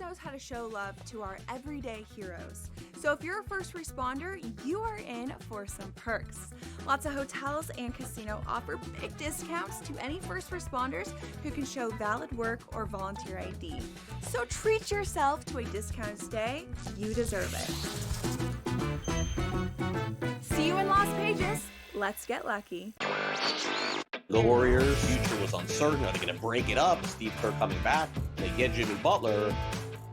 knows how to show love to our everyday heroes. So if you're a first responder, you are in for some perks. Lots of hotels and casino offer big discounts to any first responders who can show valid work or volunteer ID. So treat yourself to a discounted stay. You deserve it. See you in Las Vegas. Let's get lucky. The Warriors' future was uncertain. Are they going to break it up? Steve Kerr coming back. They get Jimmy Butler,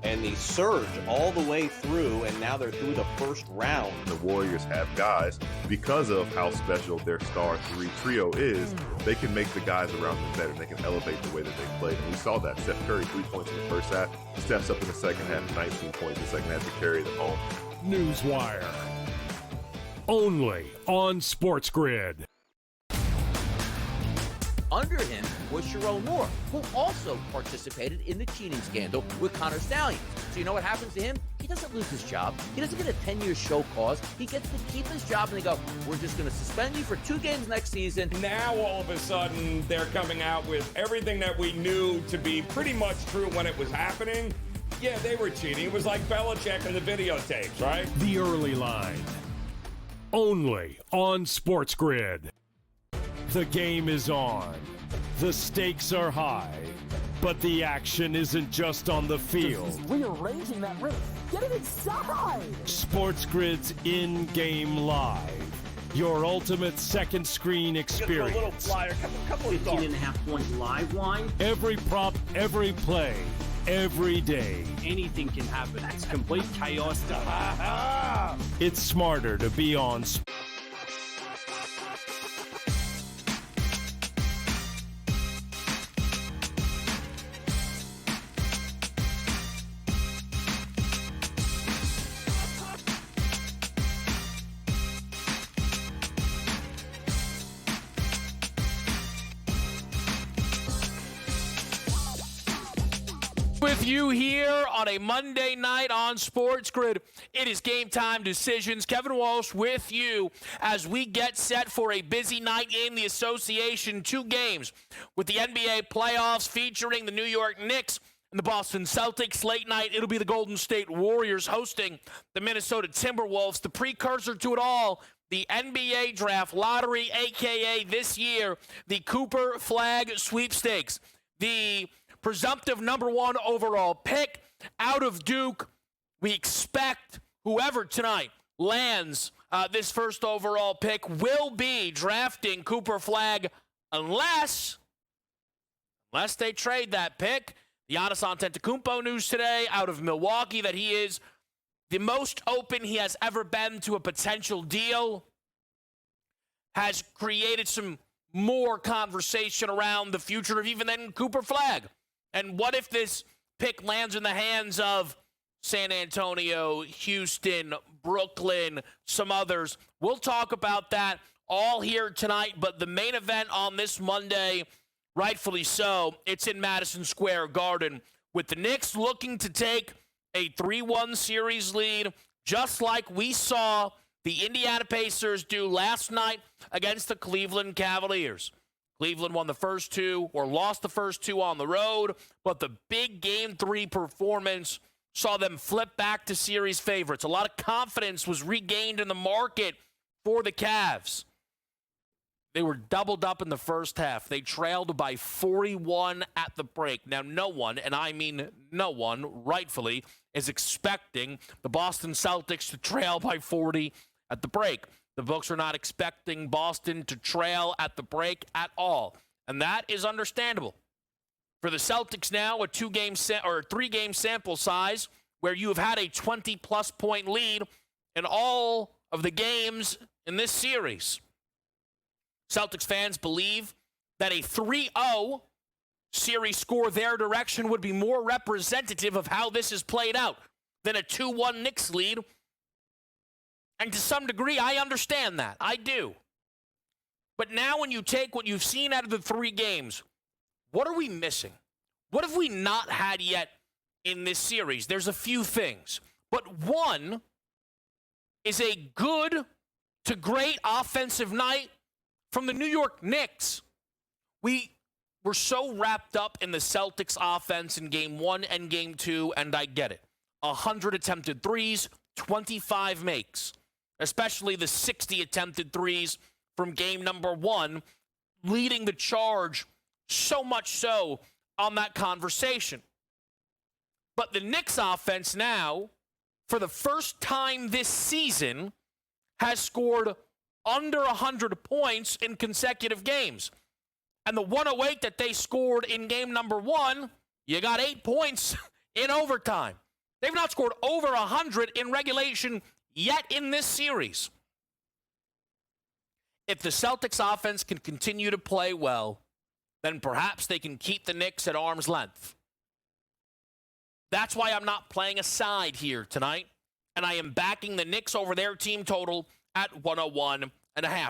and they surge all the way through, and now they're through the first round. The Warriors have guys, because of how special their star three trio is, they can make the guys around them better. They can elevate the way that they play. And we saw that. Steph Curry, 3 points in the first half. Steps up in the second half, 19 points in the second half to carry them home. Newswire. Only on SportsGrid. Under him was Sharon Moore, who also participated in the cheating scandal with Connor Stallions. So you know what happens to him? He doesn't lose his job. He doesn't get a 10-year show cause. He gets to keep his job, and they go, we're just going to suspend you for 2 games next season. Now, all of a sudden, they're coming out with everything that we knew to be pretty much true when it was happening. Yeah, they were cheating. It was like Belichick and the videotapes, right? The early line. Only on SportsGrid. The game is on. The stakes are high. But the action isn't just on the field. He's rearranging that ring. Get it inside! SportsGrid's in-game live. Your ultimate second screen experience. A little flyer, couple of 18.5-point live line. Every prop, every play, every day. Anything can happen. That's complete chaos. It's smarter to be on with you here on a Monday night on SportsGrid. It is Game Time Decisions. Kevin Walsh with you as we get set for a busy night in the association. 2 games with the NBA playoffs featuring the New York Knicks and the Boston Celtics. Late night, it'll be the Golden State Warriors hosting the Minnesota Timberwolves. The precursor to it all, the NBA Draft Lottery, a.k.a. this year, the Cooper Flag Sweepstakes. The presumptive number 1 overall pick out of Duke. We expect whoever tonight lands this first overall pick will be drafting Cooper Flag unless they trade that pick. Giannis Antetokounmpo news today out of Milwaukee that he is the most open he has ever been to a potential deal. Has created some more conversation around the future of even then Cooper Flag. And what if this pick lands in the hands of San Antonio, Houston, Brooklyn, some others? We'll talk about that all here tonight. But the main event on this Monday, rightfully so, it's in Madison Square Garden with the Knicks looking to take a 3-1 series lead, just like we saw the Indiana Pacers do last night against the Cleveland Cavaliers. Cleveland won the first 2 or lost the first 2 on the road, but the big Game 3 performance saw them flip back to series favorites. A lot of confidence was regained in the market for the Cavs. They were doubled up in the first half. They trailed by 41 at the break. Now, no one, and I mean no one, rightfully, is expecting the Boston Celtics to trail by 40 at the break. The books are not expecting Boston to trail at the break at all, and that is understandable. For the Celtics now, a 3-game sample size where you have had a 20-plus point lead in all of the games in this series. Celtics fans believe that a 3-0 series score their direction would be more representative of how this has played out than a 2-1 Knicks lead. And to some degree, I understand that. I do. But now when you take what you've seen out of the 3 games, what are we missing? What have we not had yet in this series? There's a few things. But one is a good to great offensive night from the New York Knicks. We We're so wrapped up in the Celtics offense in game 1 and game 2, and I get it. 100 attempted threes, 25 makes, especially the 60 attempted threes from game number 1, leading the charge so much so on that conversation. But the Knicks offense now, for the first time this season, has scored under 100 points in consecutive games. And the 108 that they scored in game number 1, you got 8 points in overtime. They've not scored over 100 in regulation yet in this series. If the Celtics offense can continue to play well, then perhaps they can keep the Knicks at arm's length. That's why I'm not playing a side here tonight, and I am backing the Knicks over their team total at 101.5.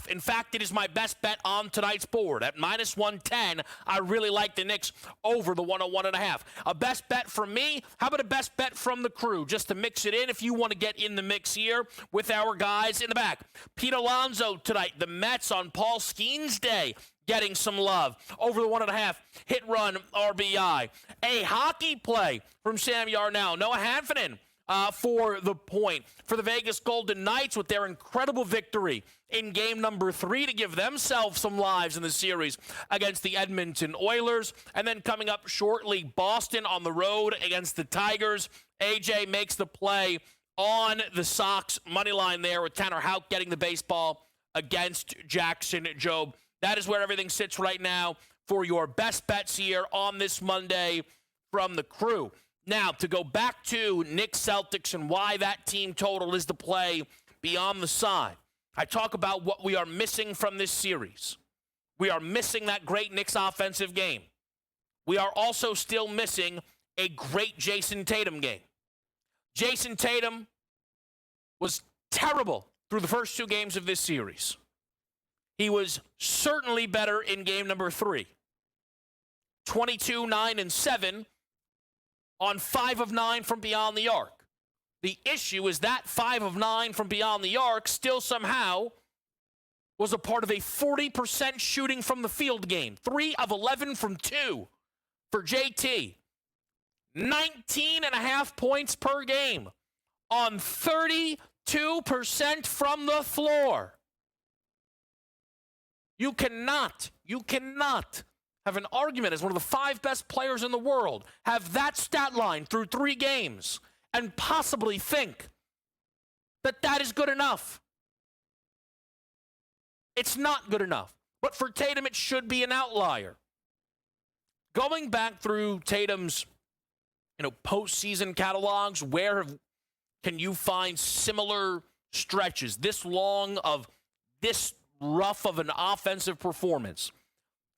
In fact, it is my best bet on tonight's board. At minus 110, I really like the Knicks over the 101.5. A best bet from me? How about a best bet from the crew? Just to mix it in if you want to get in the mix here with our guys in the back. Pete Alonso tonight, the Mets on Paul Skeens Day, getting some love. Over the 1.5, hit run RBI. A hockey play from Sam Yarnell. Noah Hanfinen for the point for the Vegas Golden Knights with their incredible victory in game number 3 to give themselves some lives in the series against the Edmonton Oilers. And then coming up shortly, Boston on the road against the Tigers. AJ makes the play on the Sox money line there with Tanner Houck getting the baseball against Jackson Jobe. That is where everything sits right now for your best bets here on this Monday from the crew. Now, to go back to Knicks Celtics and why that team total is the play beyond the side. I talk about what we are missing from this series. We are missing that great Knicks offensive game. We are also still missing a great Jason Tatum game. Jason Tatum was terrible through the first 2 games of this series. He was certainly better in game number 3. 22, 9, and 7 on 5 of 9 from beyond the arc. The issue is that 5 of 9 from beyond the arc still somehow was a part of a 40% shooting from the field game. 3 of 11 from 2 for JT. 19.5 points per game on 32% from the floor. You cannot have an argument as one of the 5 best players in the world, have that stat line through 3 games, and possibly think that that is good enough. It's not good enough. But for Tatum, it should be an outlier. Going back through Tatum's, postseason catalogs, can you find similar stretches this long of this rough of an offensive performance?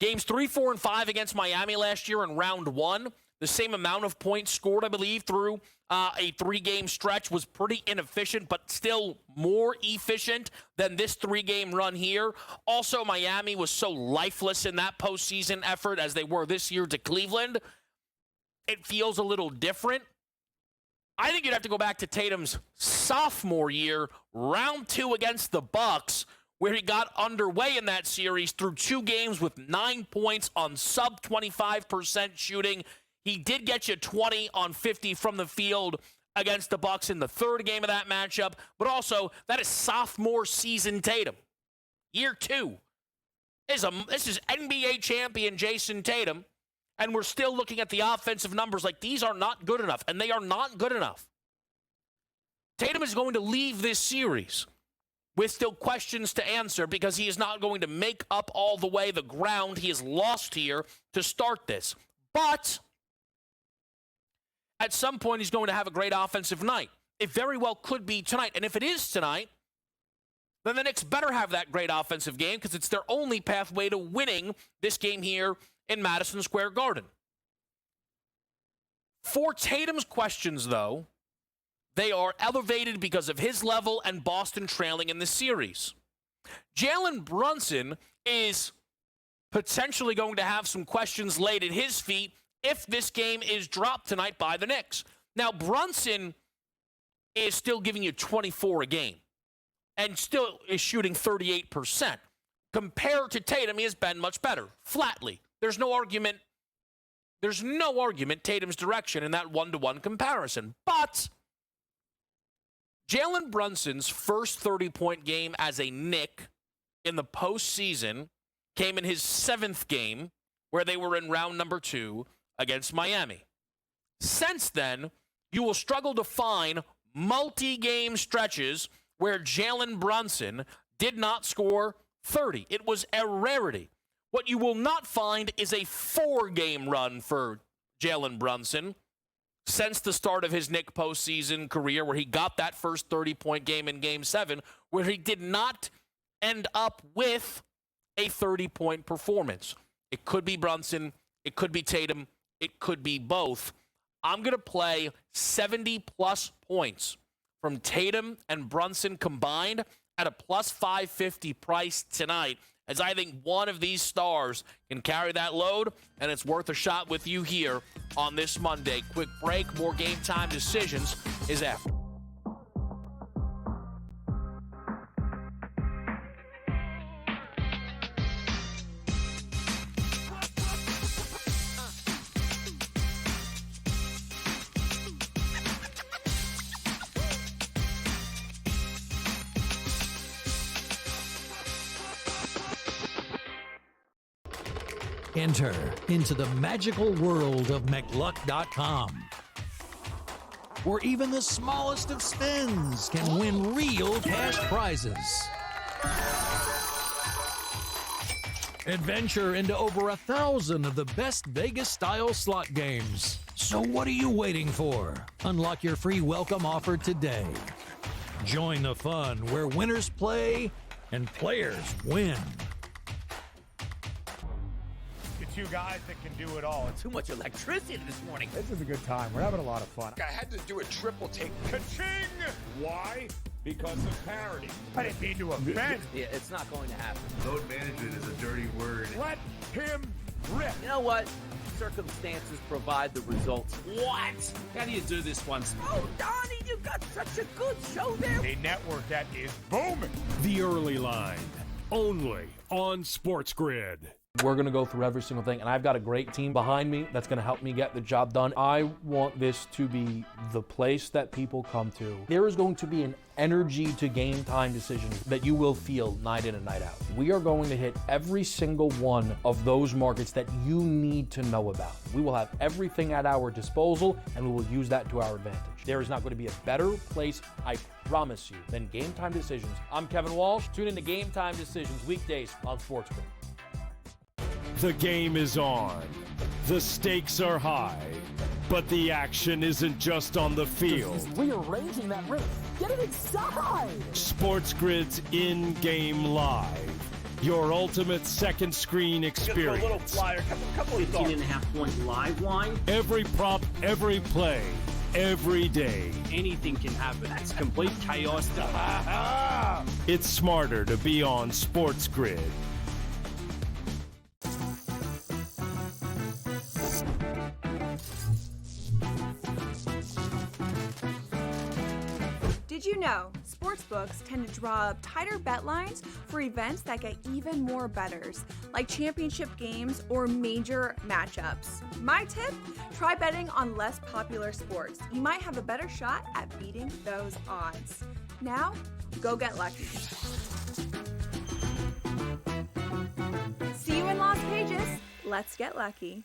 Games 3, 4, and 5 against Miami last year in round 1, the same amount of points scored, I believe, through a 3-game stretch was pretty inefficient, but still more efficient than this 3-game run here. Also, Miami was so lifeless in that postseason effort as they were this year to Cleveland. It feels a little different. I think you'd have to go back to Tatum's sophomore year, round 2 against the Bucks, where he got underway in that series through 2 games with 9 points on sub 25% shooting. He did get you 20 on 50 from the field against the Bucks in the 3rd game of that matchup, but also that is sophomore season Tatum. Year 2. This is NBA champion Jason Tatum, and we're still looking at the offensive numbers like these are not good enough, and they are not good enough. Tatum is going to leave this series with still questions to answer because he is not going to make up all the way the ground he has lost here to start this. But at some point, he's going to have a great offensive night. It very well could be tonight. And if it is tonight, then the Knicks better have that great offensive game because it's their only pathway to winning this game here in Madison Square Garden. For Tatum's questions, though, they are elevated because of his level and Boston trailing in this series. Jalen Brunson is potentially going to have some questions laid at his feet if this game is dropped tonight by the Knicks. Now, Brunson is still giving you 24 a game and still is shooting 38%. Compared to Tatum, he has been much better, flatly. There's no argument. There's no argument Tatum's direction in that one-to-one comparison. But Jalen Brunson's first 30-point game as a Knick in the postseason came in his 7th game, where they were in round number 2 against Miami. Since then, you will struggle to find multi-game stretches where Jalen Brunson did not score 30. It was a rarity. What you will not find is a 4-game run for Jalen Brunson since the start of his Knick postseason career, where he got that first 30-point game in Game 7, where he did not end up with a 30-point performance. It could be Brunson. It could be Tatum. It could be both. I'm going to play 70-plus points from Tatum and Brunson combined at a plus 550 price tonight, as I think one of these stars can carry that load, and it's worth a shot with you here on this Monday. Quick break. More Game Time decisions is after. Enter into the magical world of McLuck.com, where even the smallest of spins can win real cash prizes. Adventure into over 1,000 of the best Vegas-style slot games. So what are you waiting for? Unlock your free welcome offer today. Join the fun where winners play and players win. Two guys that can do it all. Too much electricity this morning. This is a good time. We're having a lot of fun. I had to do a triple take. Ka-ching! Why? Because of parity. I didn't mean to offend. Yeah, it's not going to happen. Load management is a dirty word. Let him rip. You know what? Circumstances provide the results. What? How do you do this once? Oh, Donnie, you got such a good show there. A network that is booming. The Early Line, only on SportsGrid. We're going to go through every single thing, and I've got a great team behind me that's going to help me get the job done. I want this to be the place that people come to. There is going to be an energy to Game Time decisions that you will feel night in and night out. We are going to hit every single one of those markets that you need to know about. We will have everything at our disposal, and we will use that to our advantage. There is not going to be a better place, I promise you, than Game Time Decisions. I'm Kevin Walsh. Tune in to Game Time Decisions weekdays on SportsGrid. The game is on. The stakes are high. But the action isn't just on the field. He's rearranging that roof. Get it inside! SportsGrid's in-game live. Your ultimate second screen experience. A little flyer, couple of 15.5-point live line. Every prop, every play, every day. Anything can happen. It's complete chaos. It's smarter to be on SportsGrid. Did you know sportsbooks tend to draw up tighter bet lines for events that get even more bettors, like championship games or major matchups? My tip, try betting on less popular sports. You might have a better shot at beating those odds. Now, go get lucky. See you in Las Vegas. Let's get lucky.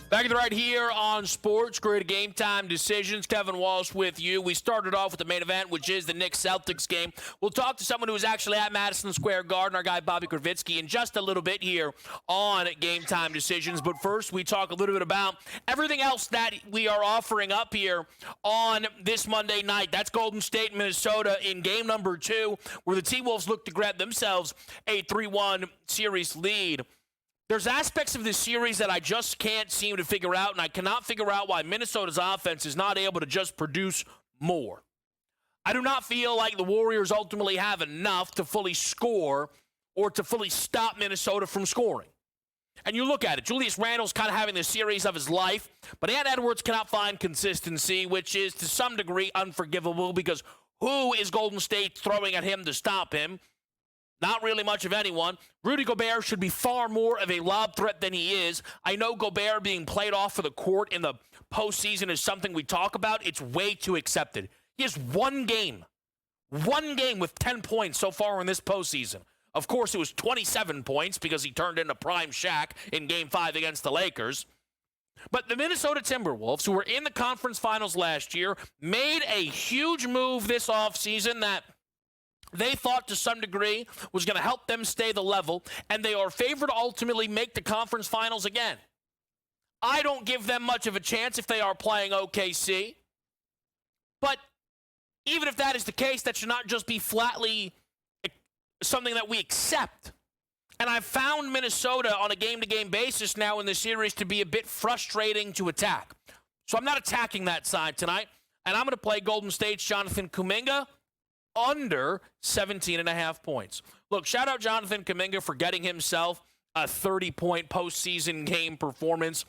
Back at the right here on SportsGrid, Game Time Decisions. Kevin Walsh with you. We started off with the main event, which is the Knicks-Celtics game. We'll talk to someone who was actually at Madison Square Garden, our guy Bobby Kravitsky, in just a little bit here on Game Time Decisions. But first, we talk a little bit about everything else that we are offering up here on this Monday night. That's Golden State, Minnesota in game number 2, where the T-Wolves look to grab themselves a 3-1 series lead. There's aspects of this series that I just can't seem to figure out, and I cannot figure out why Minnesota's offense is not able to just produce more. I do not feel like the Warriors ultimately have enough to fully score or to fully stop Minnesota from scoring. And you look at it, Julius Randle's kind of having the series of his life, but Ant Edwards cannot find consistency, which is to some degree unforgivable because who is Golden State throwing at him to stop him? Not really much of anyone. Rudy Gobert should be far more of a lob threat than he is. I know Gobert being played off for the court in the postseason is something we talk about. It's way too accepted. He has one game with 10 points so far in this postseason. Of course, it was 27 points because he turned into prime Shaq in Game 5 against the Lakers. But the Minnesota Timberwolves, who were in the conference finals last year, made a huge move this offseason that they thought to some degree was going to help them stay the level, and they are favored to ultimately make the conference finals again. I don't give them much of a chance if they are playing OKC. But even if that is the case, that should not just be flatly something that we accept. And I've found Minnesota on a game-to-game basis now in the series to be a bit frustrating to attack. So I'm not attacking that side tonight. And I'm going to play Golden State's Jonathan Kuminga under 17.5 points. Look, shout out Jonathan Kuminga for getting himself a 30-point postseason game performance.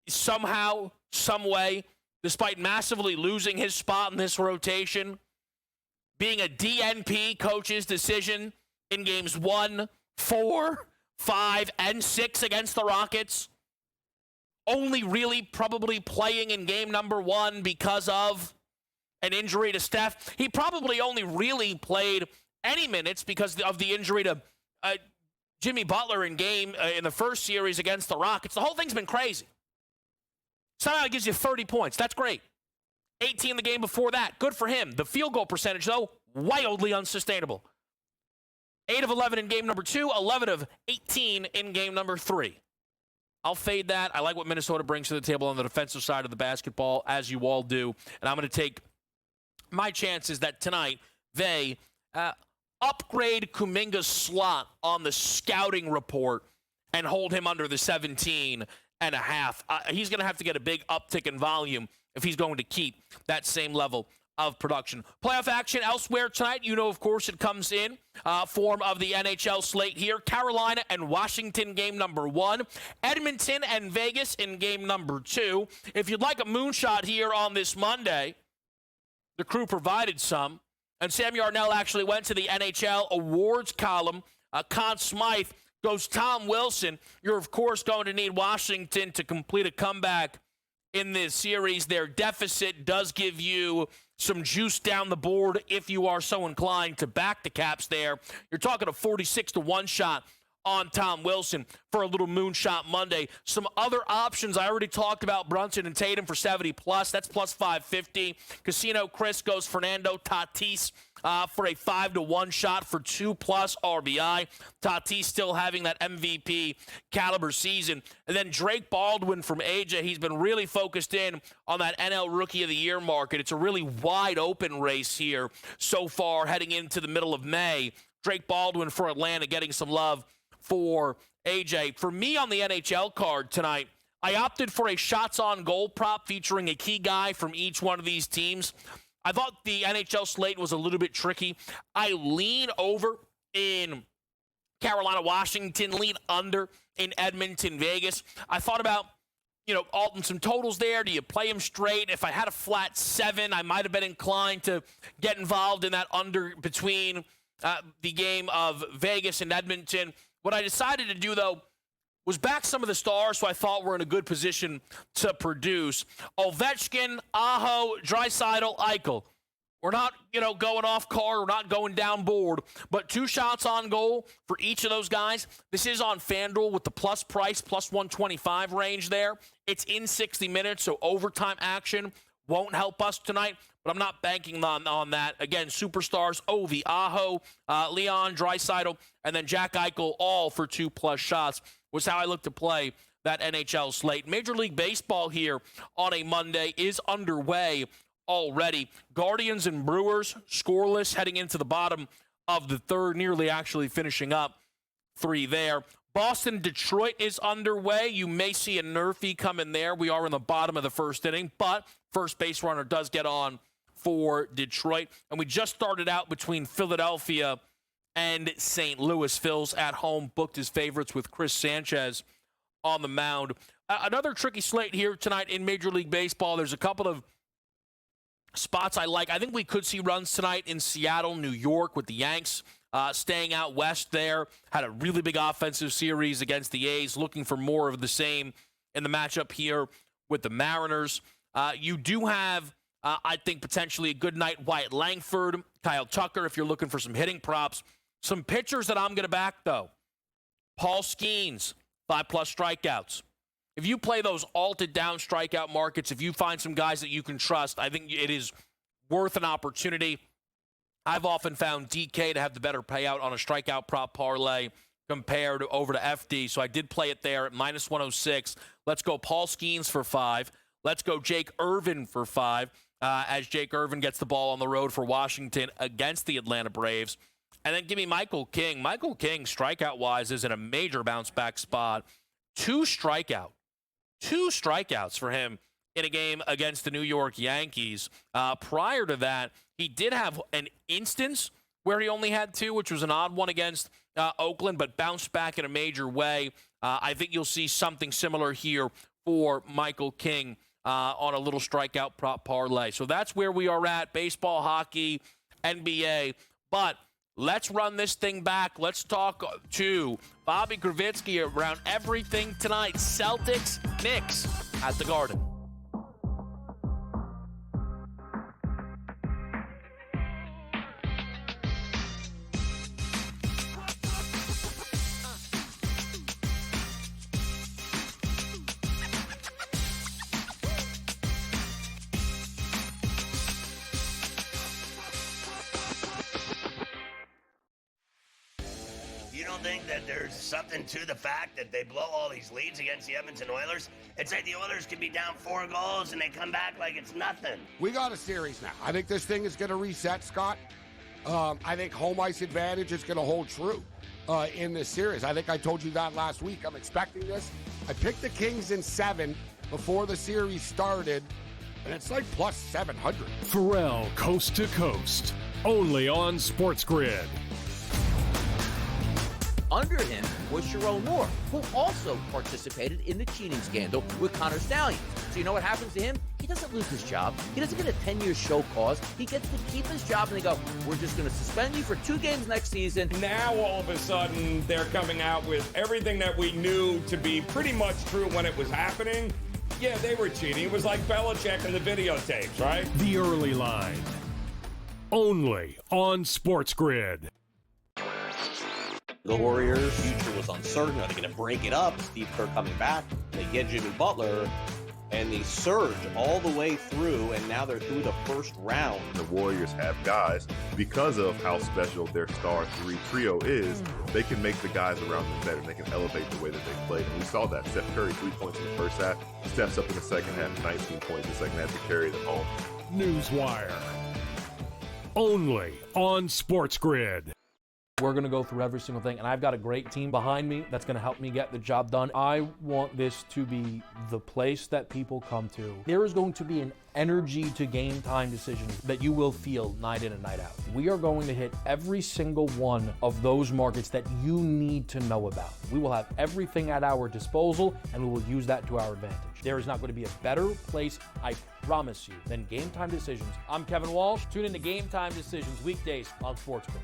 Somehow, some way, despite massively losing his spot in this rotation, being a DNP coach's decision in games 1, 4, 5, and 6 against the Rockets, only really probably playing in game number 1 because of an injury to Steph. He probably only really played any minutes because of the injury to Jimmy Butler in the first series against the Rockets. The whole thing's been crazy. Somehow it gives you 30 points. That's great. 18 the game before that. Good for him. The field goal percentage, though, wildly unsustainable. 8 of 11 in game number 2, 11 of 18 in game number 3. I'll fade that. I like what Minnesota brings to the table on the defensive side of the basketball, as you all do. And I'm going to take my chances that tonight they upgrade Kuminga's slot on the scouting report and hold him under the 17.5. He's going to have to get a big uptick in volume if he's going to keep that same level of production. Playoff action elsewhere tonight. You know, of course, it comes in form of the NHL slate here. Carolina and Washington, game number 1. Edmonton and Vegas in game number 2. If you'd like a moonshot here on this Monday, the crew provided some. And Sam Yarnell actually went to the NHL awards column. Conn Smythe goes Tom Wilson. You're, of course, going to need Washington to complete a comeback in this series. Their deficit does give you some juice down the board if you are so inclined to back the Caps there. You're talking a 46-1 shot on Tom Wilson for a little moonshot Monday. Some other options, I already talked about Brunson and Tatum for 70+. That's plus 550. Casino Chris goes Fernando Tatis for a 5-1 shot for 2+ RBI. Tatis still having that MVP caliber season. And then Drake Baldwin from AJ. He's been really focused in on that NL Rookie of the Year market. It's a really wide open race here so far heading into the middle of May. Drake Baldwin for Atlanta getting some love for AJ. For me on the NHL card tonight, I opted for a shots on goal prop featuring a key guy from each one of these teams. I thought the NHL slate was a little bit tricky. I lean over in Carolina, Washington, lean under in Edmonton, Vegas. I thought about, Alton, some totals there. Do you play them straight? If I had a flat 7, I might have been inclined to get involved in that under between the game of Vegas and Edmonton. What I decided to do, though, was back some of the stars who I thought were in a good position to produce. Ovechkin, Aho, Draisaitl, Eichel. We're not, going off card. We're not going down board. But 2 shots on goal for each of those guys. This is on FanDuel with the plus price, plus 125 range there. It's in 60 minutes, so overtime action won't help us tonight. But I'm not banking on that. Again, superstars, Ovi, Aho, Leon, Draisaitl, and then Jack Eichel, all for 2+ shots, was how I look to play that NHL slate. Major League Baseball here on a Monday is underway already. Guardians and Brewers, scoreless, heading into the bottom of the 3rd, nearly actually finishing up 3 there. Boston, Detroit is underway. You may see a nerfy come in there. We are in the bottom of the 1st inning, but first base runner does get on for Detroit. And we just started out between Philadelphia and St. Louis. Phil's at home, booked his favorites with Chris Sanchez on the mound. Another tricky slate here tonight in Major League Baseball. There's a couple of spots I like. I think we could see runs tonight in Seattle, New York, with the Yanks staying out west there. Had a really big offensive series against the A's, looking for more of the same in the matchup here with the Mariners. You do have, I think, potentially a good night. Wyatt Langford, Kyle Tucker, if you're looking for some hitting props. Some pitchers that I'm going to back, though. Paul Skeens, 5+ strikeouts. If you play those alted down strikeout markets, if you find some guys that you can trust, I think it is worth an opportunity. I've often found DK to have the better payout on a strikeout prop parlay compared over to FD, so I did play it there at -106. Let's go Paul Skeens for 5. Let's go Jake Irvin for 5, as Jake Irvin gets the ball on the road for Washington against the Atlanta Braves. And then give me Michael King. Michael King, strikeout-wise, is in a major bounce-back spot. 2 strikeouts for him in a game against the New York Yankees. Prior to that, he did have an instance where he only had 2, which was an odd one against Oakland, but bounced back in a major way. I think you'll see something similar here for Michael King on a little strikeout prop parlay. So that's where we are at, baseball, hockey, NBA. But let's run this thing back. Let's talk to Bobby Gravitsky around everything tonight. Celtics, Knicks at the Garden. Think that there's something to the fact that they blow all these leads against the Edmonton Oilers? It's like the Oilers can be down 4 goals and they come back like it's nothing. We got a series now. I think this thing is going to reset, Scott. I think home ice advantage is going to hold true in this series. I think I told you that last week. I'm expecting this. I picked the Kings in 7 before the series started, and it's like plus 700. Pharrell Coast to Coast, only on SportsGrid. Under him was Sharon Moore, who also participated in the cheating scandal with Connor Stallions. So you know what happens to him? He doesn't lose his job. He doesn't get a 10-year show cause. He gets to keep his job, and they go, we're just going to suspend you for 2 games next season. Now, all of a sudden, they're coming out with everything that we knew to be pretty much true when it was happening. Yeah, they were cheating. It was like Belichick and the videotapes, right? The Early Line, only on SportsGrid. The Warriors' future was uncertain. Are they going to break it up? Steve Kerr coming back. They get Jimmy Butler, and they surge all the way through, and now they're through the first round. The Warriors have guys, because of how special their star 3 trio is, they can make the guys around them better. They can elevate the way that they play. And we saw that. Steph Curry, 3 points in the first half, steps up in the second half, 19 points in the second half to carry them home. Newswire, only on SportsGrid. We're going to go through every single thing, and I've got a great team behind me that's going to help me get the job done. I want this to be the place that people come to. There is going to be an energy to game time decisions that you will feel night in and night out. We are going to hit every single one of those markets that you need to know about. We will have everything at our disposal, and we will use that to our advantage. There is not going to be a better place, I promise you, than Game Time Decisions. I'm Kevin Walsh. Tune in to Game Time Decisions weekdays on SportsGrid.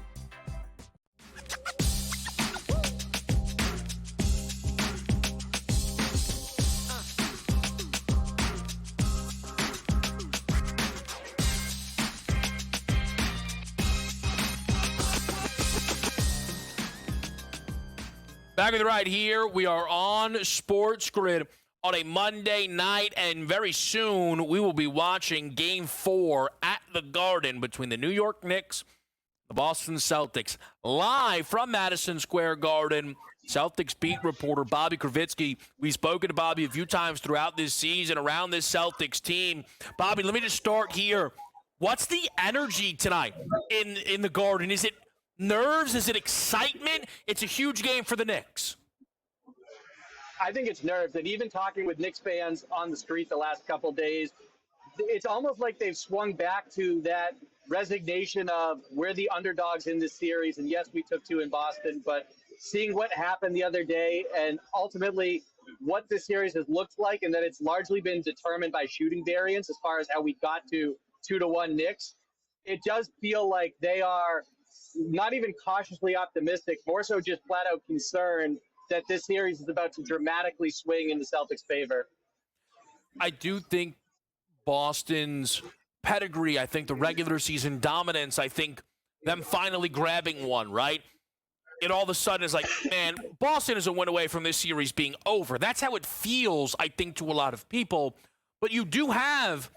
Back with the right here. We are on SportsGrid on a Monday night, and very soon we will be watching Game 4 at the Garden between the New York Knicks, the Boston Celtics. Live from Madison Square Garden, Celtics beat reporter Bobby Gravitsky. We've spoken to Bobby a few times throughout this season around this Celtics team. Bobby, let me just start here. What's the energy tonight in the Garden? Is it nerves? Is it excitement? It's a huge game for the Knicks. I think it's nerves. And even talking with Knicks fans on the street the last couple of days, it's almost like they've swung back to that resignation of we're the underdogs in this series. And yes, we took 2 in Boston, but seeing what happened the other day and ultimately what this series has looked like, and that it's largely been determined by shooting variance as far as how we got to 2-1 Knicks, it does feel like they are not even cautiously optimistic, more so just flat out concerned that this series is about to dramatically swing in the Celtics' favor. I do think Boston's pedigree, I think the regular season dominance, I think them finally grabbing one, right? It all of a sudden is like, man, Boston is a win away from this series being over. That's how it feels, I think, to a lot of people. But you do have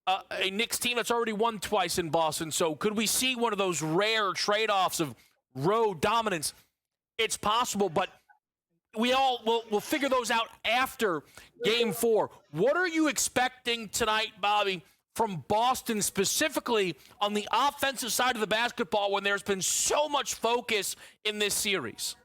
a Knicks team that's already won twice in Boston. So could we see one of those rare trade-offs of road dominance? It's possible, but we'll figure those out after Game 4. What are you expecting tonight, Bobby, from Boston specifically on the offensive side of the basketball when there's been so much focus in this series?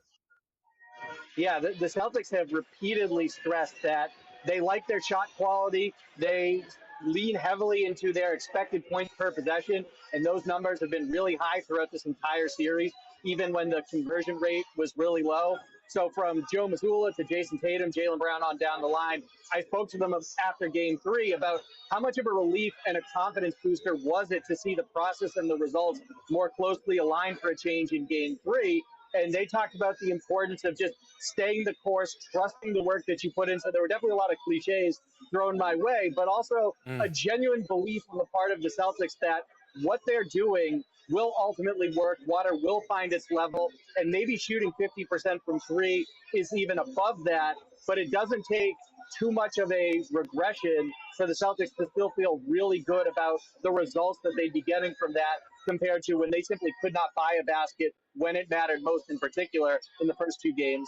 Yeah, the Celtics have repeatedly stressed that they like their shot quality. They lean heavily into their expected points per possession, and those numbers have been really high throughout this entire series, even when the conversion rate was really low. So from Joe Mazzulla to Jason Tatum, Jaylen Brown on down the line, I spoke to them after Game 3 about how much of a relief and a confidence booster was it to see the process and the results more closely aligned for a change in Game 3. And they talked about the importance of just staying the course, trusting the work that you put in. So there were definitely a lot of cliches thrown my way, but also a genuine belief on the part of the Celtics that what they're doing will ultimately work. Water will find its level, and maybe shooting 50% from 3 is even above that, but it doesn't take too much of a regression for the Celtics to still feel really good about the results that they'd be getting from that compared to when they simply could not buy a basket when it mattered most, in particular in the first 2 games.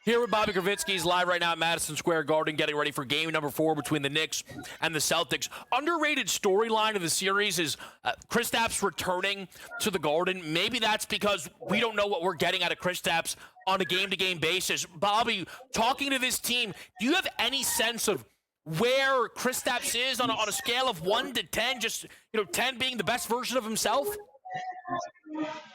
Here with Bobby Gravitsky. He's live right now at Madison Square Garden getting ready for game number 4 between the Knicks and the Celtics. Underrated storyline of the series is Kristaps returning to the Garden. Maybe that's because we don't know what we're getting out of Kristaps on a game-to-game basis. Bobby, talking to this team, do you have any sense of where Kristaps is on a scale of 1 to 10, just 10 being the best version of himself?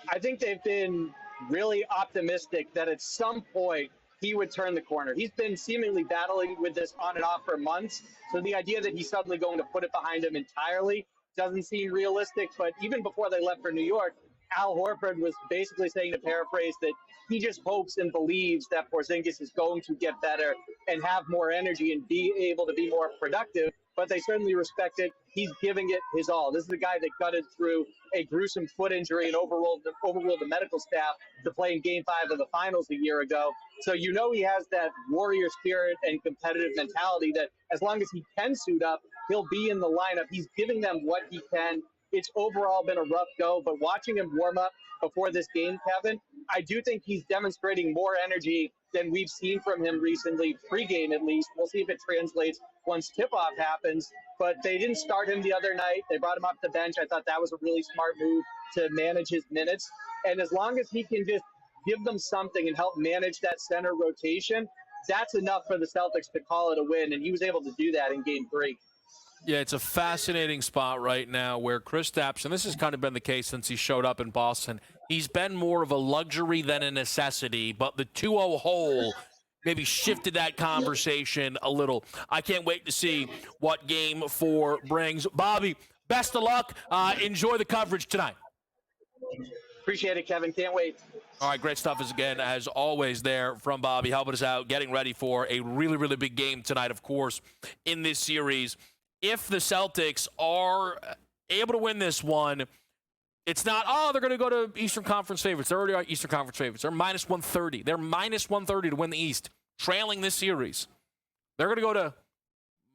I think they've been really optimistic that at some point he would turn the corner. He's been seemingly battling with this on and off for months, so the idea that he's suddenly going to put it behind him entirely doesn't seem realistic. But even before they left for New York, Al Horford was basically saying, to paraphrase, that he just hopes and believes that Porzingis is going to get better and have more energy and be able to be more productive. But they certainly respect it. He's giving it his all. This is a guy that gutted through a gruesome foot injury and overruled the medical staff to play in Game 5 of the finals a year ago. So he has that warrior spirit and competitive mentality that as long as he can suit up, he'll be in the lineup. He's giving them what he can. It's overall been a rough go, but watching him warm up before this game, Kevin, I do think he's demonstrating more energy than we've seen from him recently, pregame at least. We'll see if it translates once tip-off happens, but they didn't start him the other night. They brought him off the bench. I thought that was a really smart move to manage his minutes. And as long as he can just give them something and help manage that center rotation, that's enough for the Celtics to call it a win, and he was able to do that in Game 3. Yeah, it's a fascinating spot right now where Kristaps, and this has kind of been the case since he showed up in Boston, he's been more of a luxury than a necessity, but the 2-0 hole maybe shifted that conversation a little. I can't wait to see what Game 4 brings. Bobby, best of luck. Enjoy the coverage tonight. Appreciate it, Kevin. Can't wait. All right, great stuff as always there from Bobby, helping us out, getting ready for a really, really big game tonight, of course, in this series. If the Celtics are able to win this one, it's not, they're going to go to Eastern Conference favorites. They already are Eastern Conference favorites. They're minus 130. They're minus 130 to win the East, trailing this series. They're going to go to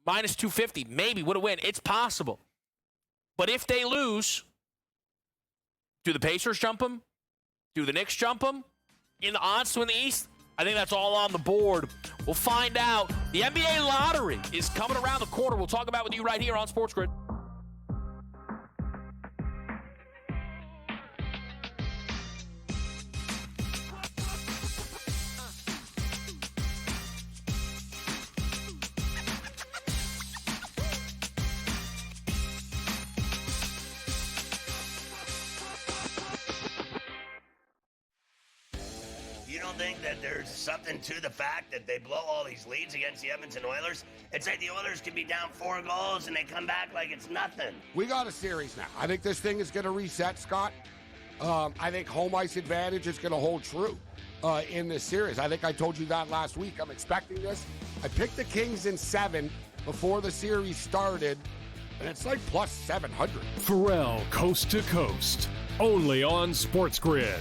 minus 250, maybe, would a win. It's possible. But if they lose, do the Pacers jump them? Do the Knicks jump them? In the odds to win the East? I think that's all on the board. We'll find out. The NBA lottery is coming around the corner. We'll talk about it with you right here on SportsGrid. think that there's something to the fact that they blow all these leads against the Edmonton Oilers? It's like the Oilers could be down 4 goals and they come back like it's nothing. We got a series now. I think this thing is going to reset, Scott. I think home ice advantage is going to hold true in this series. I think I told you that last week. I'm expecting this. I picked the Kings in 7 before the series started, and it's like plus 700. Pharrell Coast to Coast, only on SportsGrid.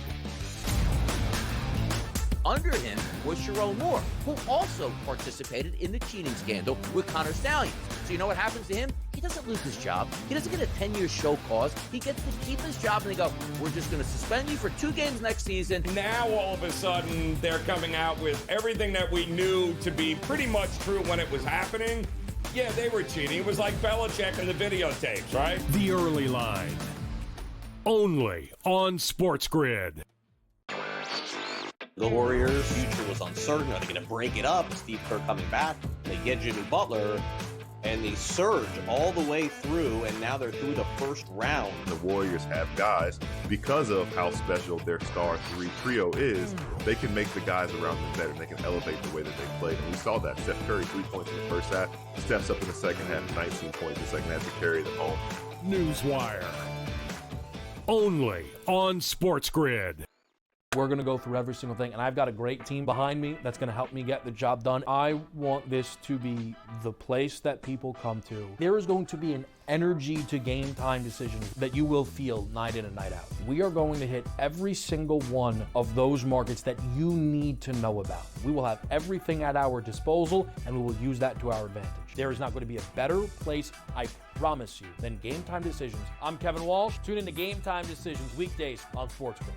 Under him was Sharon Moore, who also participated in the cheating scandal with Connor Stallions. So you know what happens to him? He doesn't lose his job. He doesn't get a 10-year show cause. He gets to keep his job, and they go, we're just going to suspend you for 2 games next season. Now, all of a sudden, they're coming out with everything that we knew to be pretty much true when it was happening. Yeah, they were cheating. It was like Belichick and the videotapes, right? The Early Line, only on SportsGrid. The Warriors' future was uncertain. Are they going to break it up? Steve Kerr coming back. They get Jimmy Butler, and they surge all the way through, and now they're through the first round. The Warriors have guys, because of how special their star 3 trio is, they can make the guys around them better. They can elevate the way that they play. And we saw that. Steph Curry, 3 points in the first half, steps up in the second half, 19 points in the second half to carry them home. Newswire, only on SportsGrid. We're going to go through every single thing, and I've got a great team behind me that's going to help me get the job done. I want this to be the place that people come to. There is going to be an energy to game time decisions that you will feel night in and night out. We are going to hit every single one of those markets that you need to know about. We will have everything at our disposal, and we will use that to our advantage. There is not going to be a better place, I promise you, than Game Time Decisions. I'm Kevin Walsh. Tune in to Game Time Decisions weekdays on SportsGrid.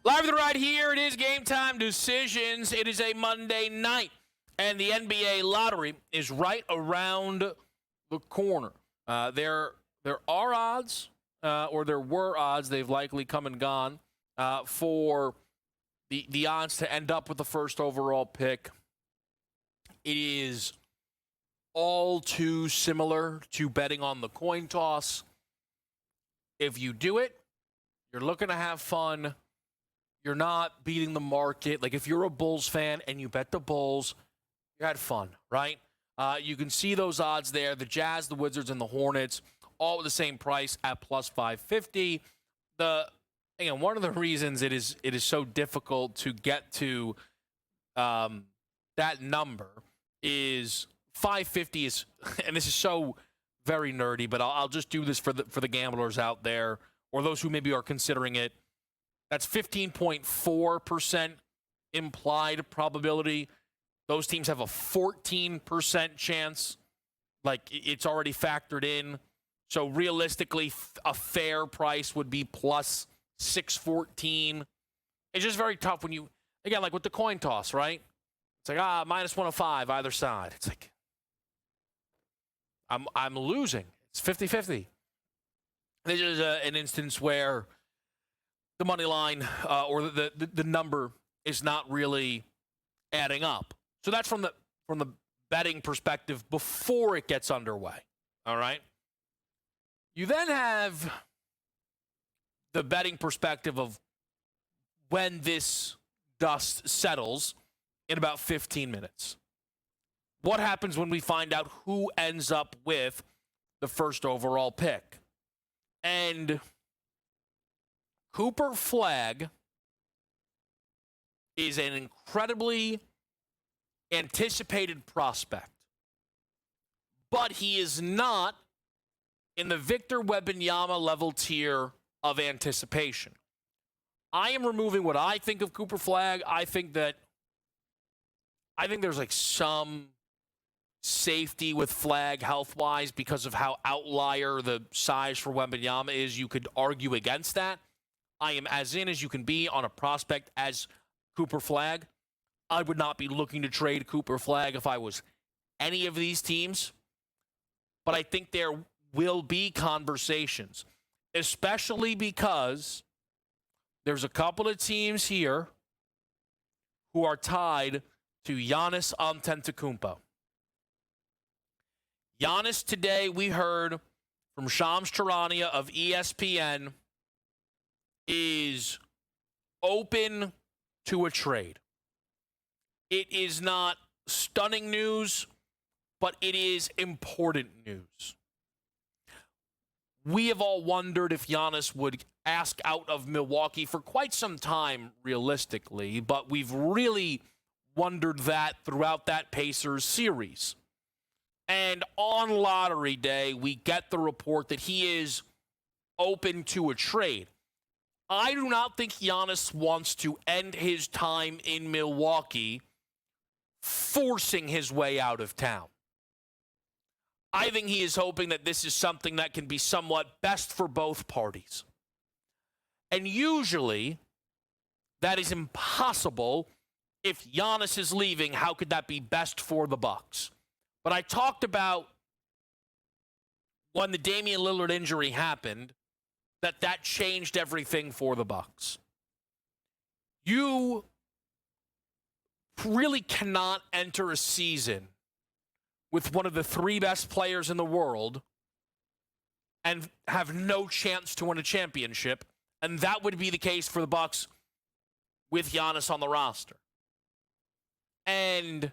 Live with the ride here, it is Game Time Decisions. It is a Monday night, and the NBA lottery is right around the corner. There are odds, or there were odds, they've likely come and gone, for the odds to end up with the first overall pick. It is all too similar to betting on the coin toss. If you do it, you're looking to have fun. You're not beating the market. Like, if you're a Bulls fan and you bet the Bulls, you had fun, right? You can see those odds there. The Jazz, the Wizards, and the Hornets, all at the same price at plus 550. Again, one of the reasons it is so difficult to get to that number is 550 is, and this is so very nerdy, but I'll just do this for the gamblers out there, or those who maybe are considering it. That's 15.4% implied probability. Those teams have a 14% chance. Like, it's already factored in. So realistically, a fair price would be plus 614. It's just very tough when you, again, like with the coin toss, right? It's like, minus 105 either side. It's like, I'm losing. It's 50-50. This is an instance where the money line or the number is not really adding up. So that's from the betting perspective before it gets underway. All right. You then have the betting perspective of when this dust settles in about 15 minutes. What happens when we find out who ends up with the first overall pick? And Cooper Flagg is an incredibly anticipated prospect, but he is not in the Victor Wembanyama level tier of anticipation. I am removing what I think of Cooper Flagg. I think there's like some safety with Flagg health-wise because of how outlier the size for Wembanyama is. You could argue against that. I am as in as you can be on a prospect as Cooper Flagg. I would not be looking to trade Cooper Flagg if I was any of these teams. But I think there will be conversations. especially because there's a couple of teams here who are tied to Giannis Antetokounmpo. Giannis today, we heard from Shams Charania of ESPN, is open to a trade. It is not stunning news, but it is important news. We have all wondered if Giannis would ask out of Milwaukee for quite some time, realistically, but we've really wondered that throughout that Pacers series. And on lottery day, we get the report that he is open to a trade. I do not think Giannis wants to end his time in Milwaukee forcing his way out of town. I think he is hoping that this is something that can be somewhat best for both parties. And usually, that is impossible. If Giannis is leaving, how could that be best for the Bucks? But I talked about when the Damian Lillard injury happened, that changed everything for the Bucks. You really cannot enter a season with one of the three best players in the world and have no chance to win a championship, and that would be the case for the Bucks with Giannis on the roster. And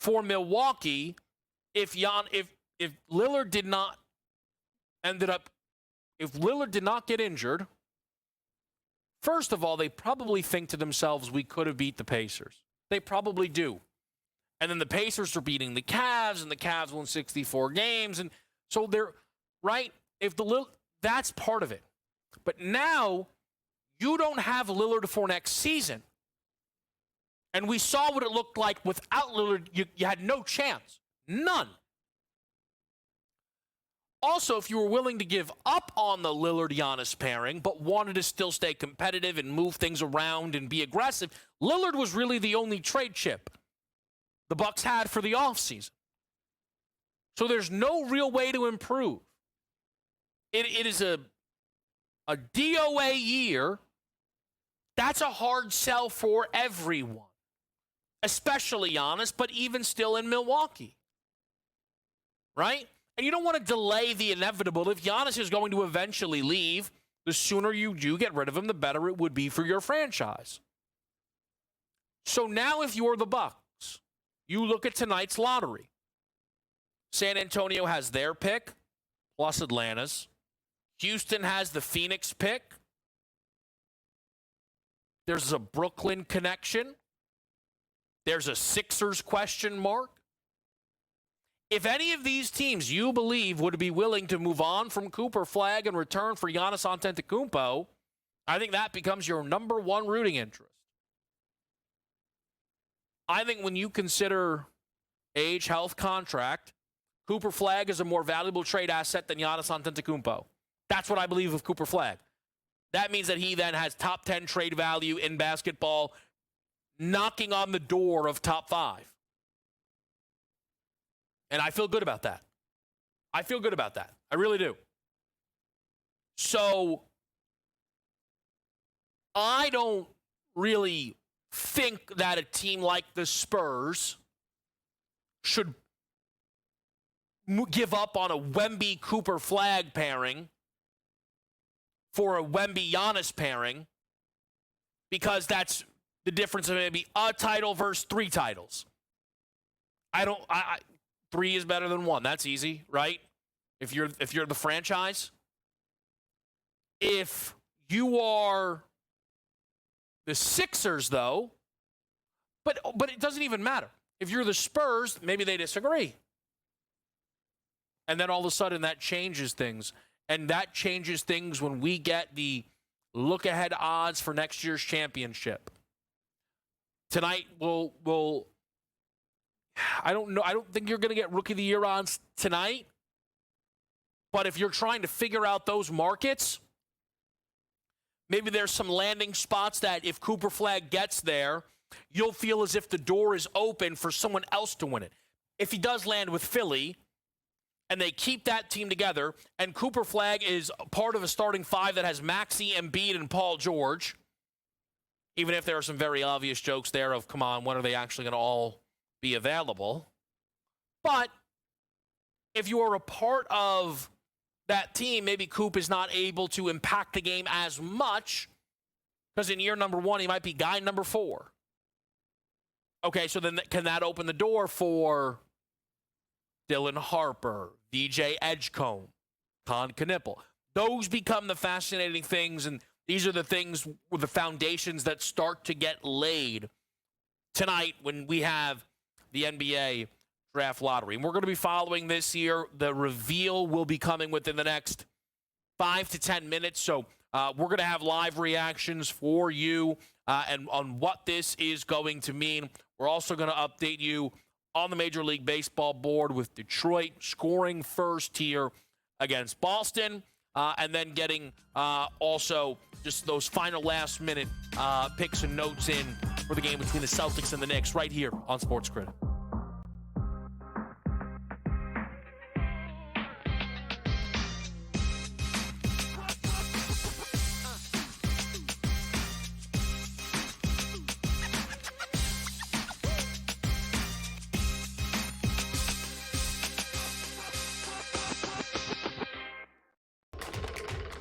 for Milwaukee, if Lillard did not get injured, first of all, they probably think to themselves, we could have beat the Pacers. They probably do. And then the Pacers are beating the Cavs, and the Cavs won 64 games. And so they're, right? That's part of it. But now, you don't have Lillard for next season. And we saw what it looked like without Lillard. You had no chance. None. Also, if you were willing to give up on the Lillard-Giannis pairing, but wanted to still stay competitive and move things around and be aggressive, Lillard was really the only trade chip the Bucks had for the offseason. So there's no real way to improve. It is a DOA year. That's a hard sell for everyone, especially Giannis, but even still in Milwaukee. Right? And you don't want to delay the inevitable. If Giannis is going to eventually leave, the sooner you do get rid of him, the better it would be for your franchise. So now if you're the Bucks, you look at tonight's lottery. San Antonio has their pick, plus Atlanta's. Houston has the Phoenix pick. There's a Brooklyn connection. There's a Sixers question mark. If any of these teams you believe would be willing to move on from Cooper Flag and return for Giannis Antetokounmpo, I think that becomes your number one rooting interest. I think when you consider age, health, contract, Cooper Flag is a more valuable trade asset than Giannis Antetokounmpo. That's what I believe of Cooper Flag. That means that he then has top 10 trade value in basketball, knocking on the door of top 5. And I feel good about that. I feel good about that. I really do. So I don't really think that a team like the Spurs should give up on a Wemby-Cooper Flag pairing for a Wemby-Giannis pairing, because that's the difference of maybe a title versus 3 titles. I 3 is better than 1. That's easy, right? If you're the franchise. If you are the Sixers, though, but it doesn't even matter. If you're the Spurs, maybe they disagree. And then all of a sudden that changes things. And that changes things when we get the look-ahead odds for next year's championship. Tonight, we'll I don't know. I don't think you're going to get Rookie of the Year odds tonight. But if you're trying to figure out those markets, maybe there's some landing spots that if Cooper Flag gets there, you'll feel as if the door is open for someone else to win it. If he does land with Philly, and they keep that team together, and Cooper Flagg is part of a starting five that has Maxey, Embiid, and Paul George, even if there are some very obvious jokes there of, come on, when are they actually going to all be available? But if you are a part of that team, maybe Coop is not able to impact the game as much because in year number 1, he might be guy number 4. Okay, so then can that open the door for Dylan Harper, VJ Edgecombe, Con Knipple? Those become the fascinating things, and these are the things with the foundations that start to get laid tonight when we have the NBA draft lottery. And we're going to be following this year. The reveal will be coming within the next 5 to 10 minutes. So we're going to have live reactions for you and on what this is going to mean. We're also going to update you on the Major League Baseball board with Detroit scoring first here against Boston, and then getting also just those final last-minute picks and notes in for the game between the Celtics and the Knicks right here on SportsGrid.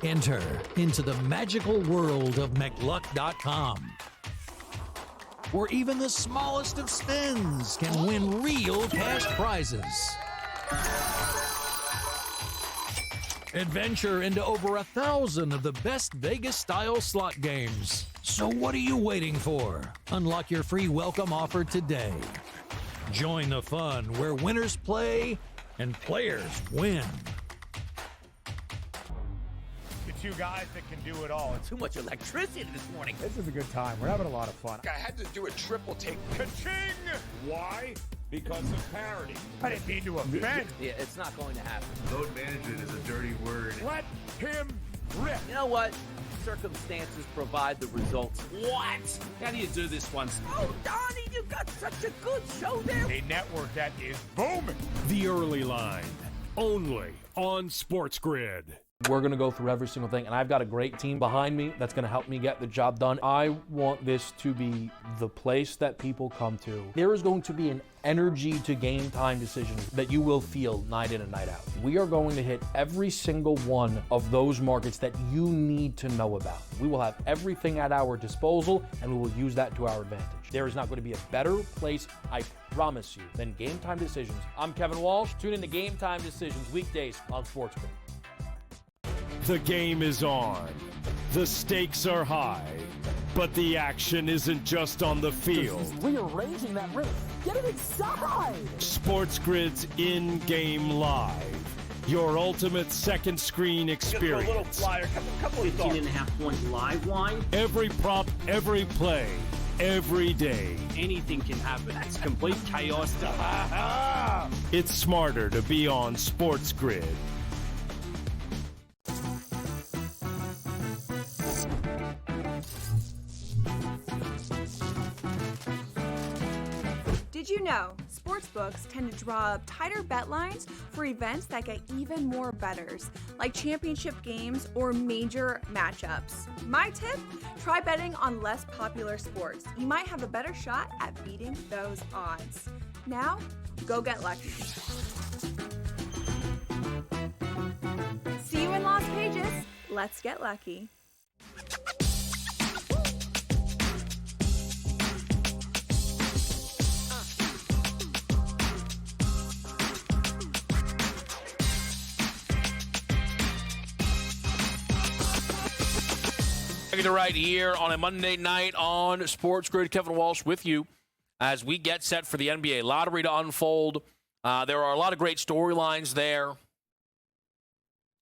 Enter into the magical world of McLuck.com, where even the smallest of spins can win real cash prizes. Adventure into over 1,000 of the best Vegas-style slot games. So what are you waiting for? Unlock your free welcome offer today. Join the fun where winners play and players win. Two guys that can do it all. Too much electricity this morning. This is a good time. We're having a lot of fun. I had to do a triple take. Ka-ching! Why? Because of parity. I didn't mean to offend. Yeah, it's not going to happen. Load management is a dirty word. Let him rip. You know what? Circumstances provide the results. What? How do you do this once? Oh, Donnie, you got such a good show there. A network that is booming. The Early Line, only on SportsGrid. We're going to go through every single thing, and I've got a great team behind me that's going to help me get the job done. I want this to be the place that people come to. There is going to be an energy to game time decisions that you will feel night in and night out. We are going to hit every single one of those markets that you need to know about. We will have everything at our disposal, and we will use that to our advantage. There is not going to be a better place, I promise you, than Game Time Decisions. I'm Kevin Walsh. Tune in to Game Time Decisions weekdays on SportsGrid. The game is on. The stakes are high. But the action isn't just on the field. He's rearranging that roof. Get it inside! SportsGrid's in-game live. Your ultimate second screen experience. Just a little flyer, couple of 15.5 point live line. Every prop, every play, every day. Anything can happen. It's complete chaos. It's smarter to be on SportsGrid. Did you know sportsbooks tend to draw up tighter bet lines for events that get even more bettors, like championship games or major matchups? My tip, try betting on less popular sports. You might have a better shot at beating those odds. Now, go get lucky. See you in Las Vegas. Let's get lucky. Back to right here on a Monday night on SportsGrid. Kevin Walsh with you as we get set for the NBA lottery to unfold. There are a lot of great storylines there.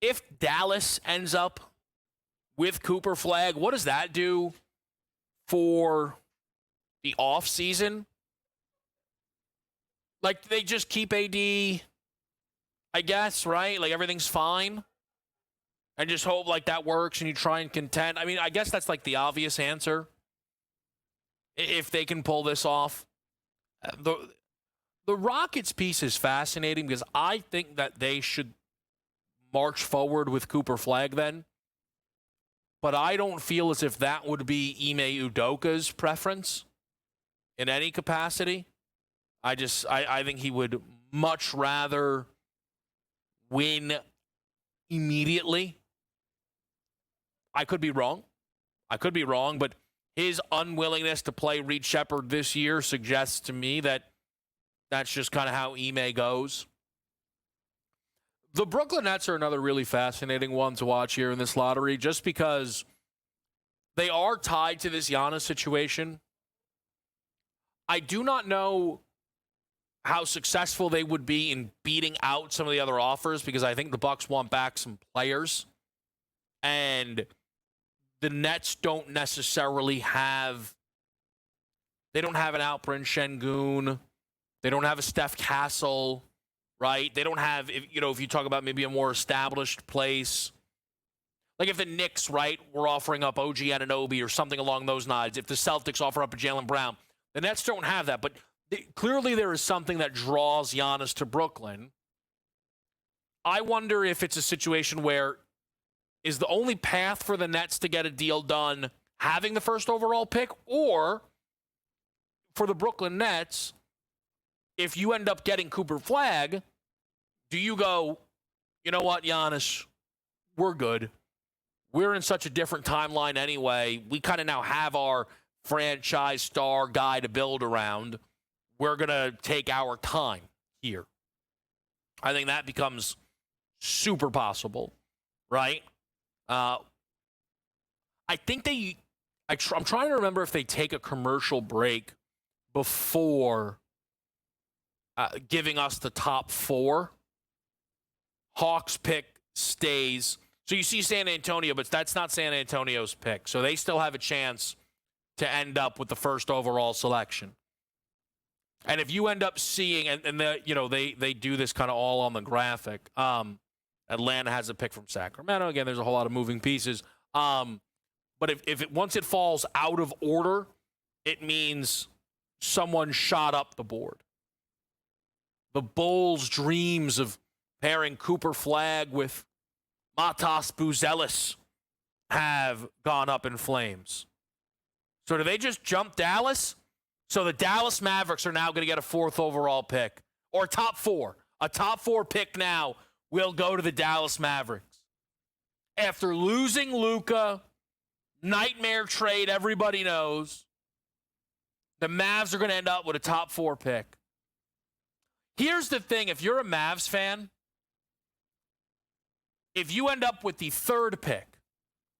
If Dallas ends up with Cooper Flagg, what does that do for the offseason? Like, they just keep AD, I guess, right? Like, everything's fine? And just hope like that works and you try and contend. I mean, I guess that's like the obvious answer. If they can pull this off. The Rockets piece is fascinating because I think that they should march forward with Cooper Flagg then. But I don't feel as if that would be Ime Udoka's preference in any capacity. I think he would much rather win immediately. I could be wrong, but his unwillingness to play Reed Shepherd this year suggests to me that that's just kind of how Ime goes. The Brooklyn Nets are another really fascinating one to watch here in this lottery just because they are tied to this Giannis situation. I do not know how successful they would be in beating out some of the other offers because I think the Bucks want back some players. And the Nets don't necessarily have... They don't have an Alperen Şengün. They don't have a Steph Castle, right? They don't have, if you talk about maybe a more established place. Like if the Knicks, right, were offering up OG Anunoby or something along those lines. If the Celtics offer up a Jaylen Brown. The Nets don't have that. But clearly there is something that draws Giannis to Brooklyn. I wonder if it's a situation where is the only path for the Nets to get a deal done having the first overall pick, or for the Brooklyn Nets, if you end up getting Cooper Flagg, do you go, you know what, Giannis, we're good. We're in such a different timeline anyway. We kind of now have our franchise star guy to build around. We're going to take our time here. I think that becomes super possible, right? I think I'm trying to remember if they take a commercial break before giving us the top four. Hawks pick stays. So you see San Antonio, but that's not San Antonio's pick. So they still have a chance to end up with the first overall selection. And if you end up seeing, and they do this kind of all on the graphic. Atlanta has a pick from Sacramento. Again, there's a whole lot of moving pieces. But once it falls out of order, it means someone shot up the board. The Bulls' dreams of pairing Cooper Flagg with Matas Buzelis have gone up in flames. So do they just jump Dallas? So the Dallas Mavericks are now going to get a fourth overall pick, or top four. A top four pick now will go to the Dallas Mavericks. After losing Luka, nightmare trade everybody knows, the Mavs are going to end up with a top four pick. Here's the thing. If you're a Mavs fan, if you end up with the third pick,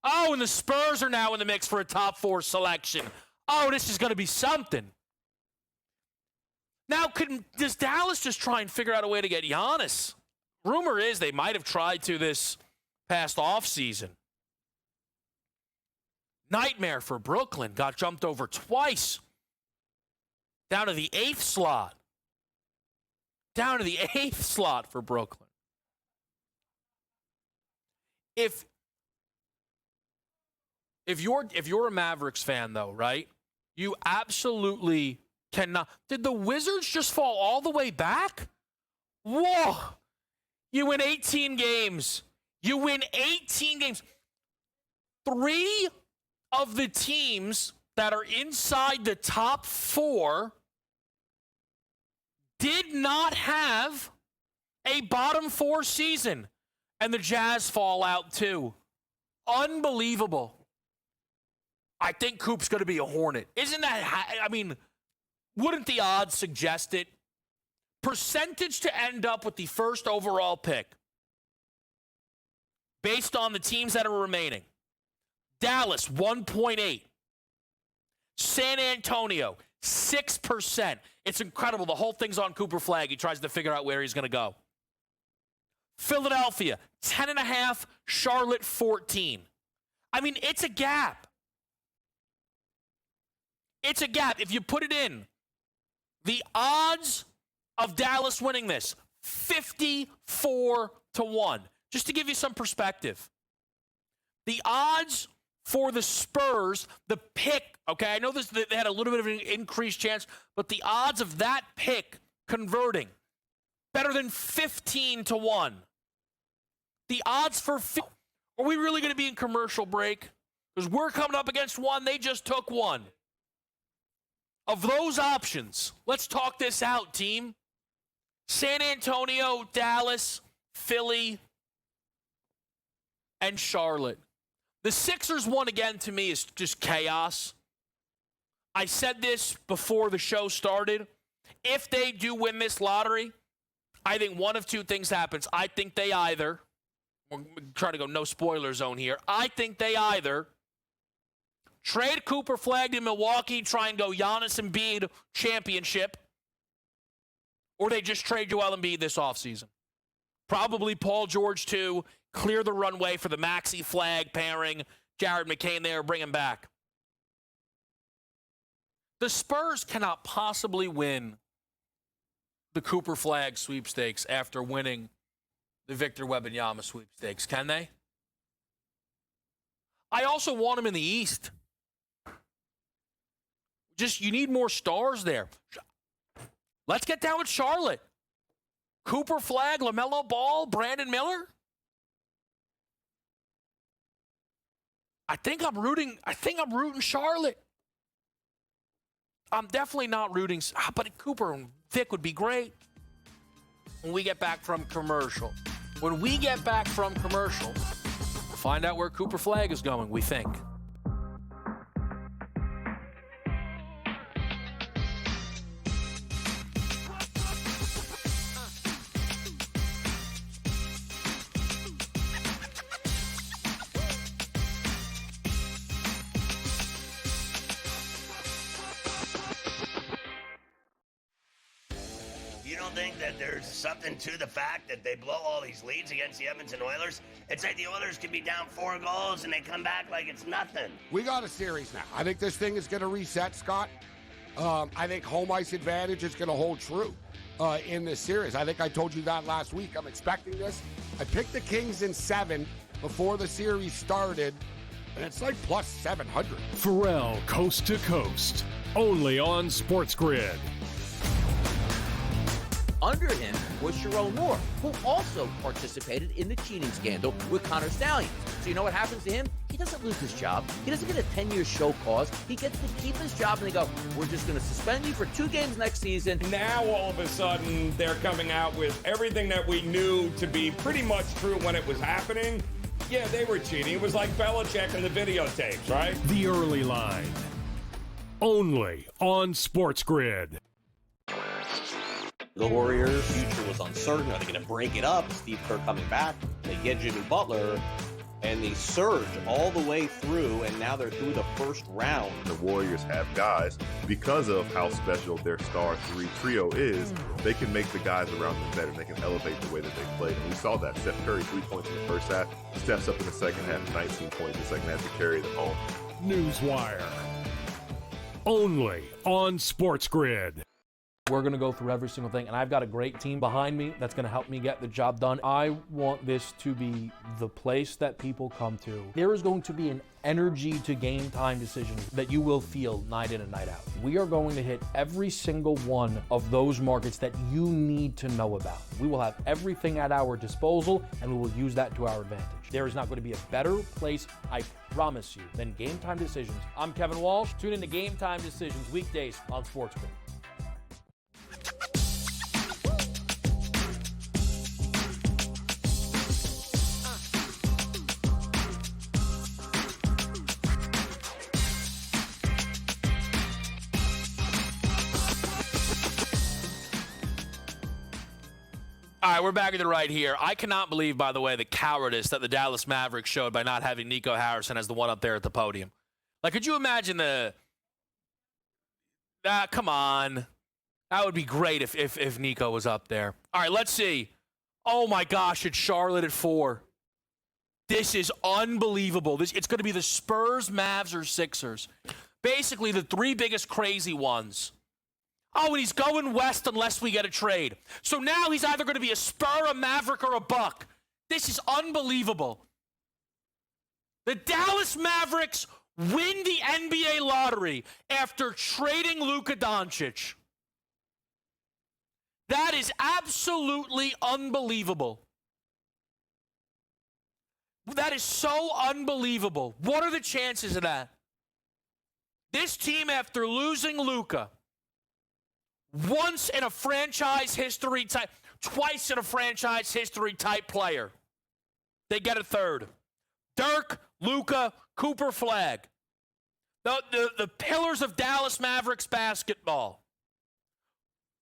and the Spurs are now in the mix for a top four selection. This is going to be something. Now, does Dallas just try and figure out a way to get Giannis? Rumor is they might have tried to this past offseason. Nightmare for Brooklyn. Got jumped over twice. Down to the 8th slot. Down to the 8th slot for Brooklyn. If you're a Mavericks fan, though, right, you absolutely cannot. Did the Wizards just fall all the way back? Whoa. You win 18 games. You win 18 games. 3 of the teams that are inside the top 4 did not have a bottom 4 season. And the Jazz fall out, too. Unbelievable. I think Coop's going to be a Hornet. Isn't that, wouldn't the odds suggest it? Percentage to end up with the first overall pick based on the teams that are remaining. Dallas, 1.8. San Antonio, 6%. It's incredible. The whole thing's on Cooper Flagg. He tries to figure out where he's going to go. Philadelphia, 10.5. Charlotte, 14. It's a gap. It's a gap. If you put it in, the odds of Dallas winning this, 54-1. Just to give you some perspective. The odds for the Spurs, the pick, okay, I know they had a little bit of an increased chance, but the odds of that pick converting. Better than 15 to 1. The odds for... Are we really going to be in commercial break? Because we're coming up against one. They just took one. Of those options, let's talk this out, team. San Antonio, Dallas, Philly, and Charlotte. The Sixers one, again, to me, is just chaos. I said this before the show started. If they do win this lottery, I think one of two things happens. I think they either, we're trying to go no spoiler zone here, I think they either trade Cooper Flagg to Milwaukee, try and go Giannis Embiid championship, or they just trade Joel Embiid this offseason. Probably Paul George, too. Clear the runway for the Maxey Flagg pairing. Jared McCain there, bring him back. The Spurs cannot possibly win the Cooper Flagg sweepstakes after winning the Victor Wembanyama sweepstakes, can they? I also want him in the East. Just, you need more stars there. Let's get down with Charlotte. Cooper Flagg, LaMelo Ball, Brandon Miller. I think I'm rooting Charlotte. I'm definitely not rooting, but Cooper and Vic would be great. When we get back from commercial. When we get back from commercial, we'll find out where Cooper Flagg is going, we think. Think that there's something to the fact that they blow all these leads against the Edmonton Oilers? It's like the Oilers can be down 4 goals and they come back like it's nothing. We got a series now. I think this thing is going to reset, Scott. I think home ice advantage is going to hold true in this series. I think I told you that last week. I'm expecting this. I picked the Kings in 7 before the series started, and it's like plus 700. Pharrell Coast to Coast, only on SportsGrid. Under him was Sharon Moore, who also participated in the cheating scandal with Connor Stallions. So you know what happens to him? He doesn't lose his job. He doesn't get a 10-year show cause. He gets to keep his job, and they go, we're just going to suspend you for 2 games next season. Now, all of a sudden, they're coming out with everything that we knew to be pretty much true when it was happening. Yeah, they were cheating. It was like Belichick and the videotapes, right? The Early Line, only on SportsGrid. The Warriors' future was uncertain. Are they going to break it up? Steve Kerr coming back. They get Jimmy Butler, and they surge all the way through, and now they're through the first round. The Warriors have guys, because of how special their star 3 trio is, they can make the guys around them better. They can elevate the way that they played. And we saw that. Steph Curry, 3 points in the first half, steps up in the second half, 19 points in the second half to carry them home. Newswire, only on SportsGrid. We're going to go through every single thing, and I've got a great team behind me that's going to help me get the job done. I want this to be the place that people come to. There is going to be an energy to game time decisions that you will feel night in and night out. We are going to hit every single one of those markets that you need to know about. We will have everything at our disposal, and we will use that to our advantage. There is not going to be a better place, I promise you, than Game Time Decisions. I'm Kevin Walsh. Tune in to Game Time Decisions weekdays on SportsGrid. All right, we're back at the right here. I cannot believe, by the way, the cowardice that the Dallas Mavericks showed by not having Nico Harrison as the one up there at the podium. Like, could you imagine come on. That would be great if Nico was up there. All right, let's see. Oh, my gosh, it's Charlotte at 4. This is unbelievable. It's going to be the Spurs, Mavs, or Sixers. Basically, the 3 biggest crazy ones. Oh, and he's going west unless we get a trade. So now he's either going to be a Spur, a Maverick, or a Buck. This is unbelievable. The Dallas Mavericks win the NBA lottery after trading Luka Doncic. That is absolutely unbelievable. That is so unbelievable. What are the chances of that? This team, after losing Luka, once in a franchise history type, twice in a franchise history type player, they get a third. Dirk, Luka, Cooper Flag. The pillars of Dallas Mavericks basketball.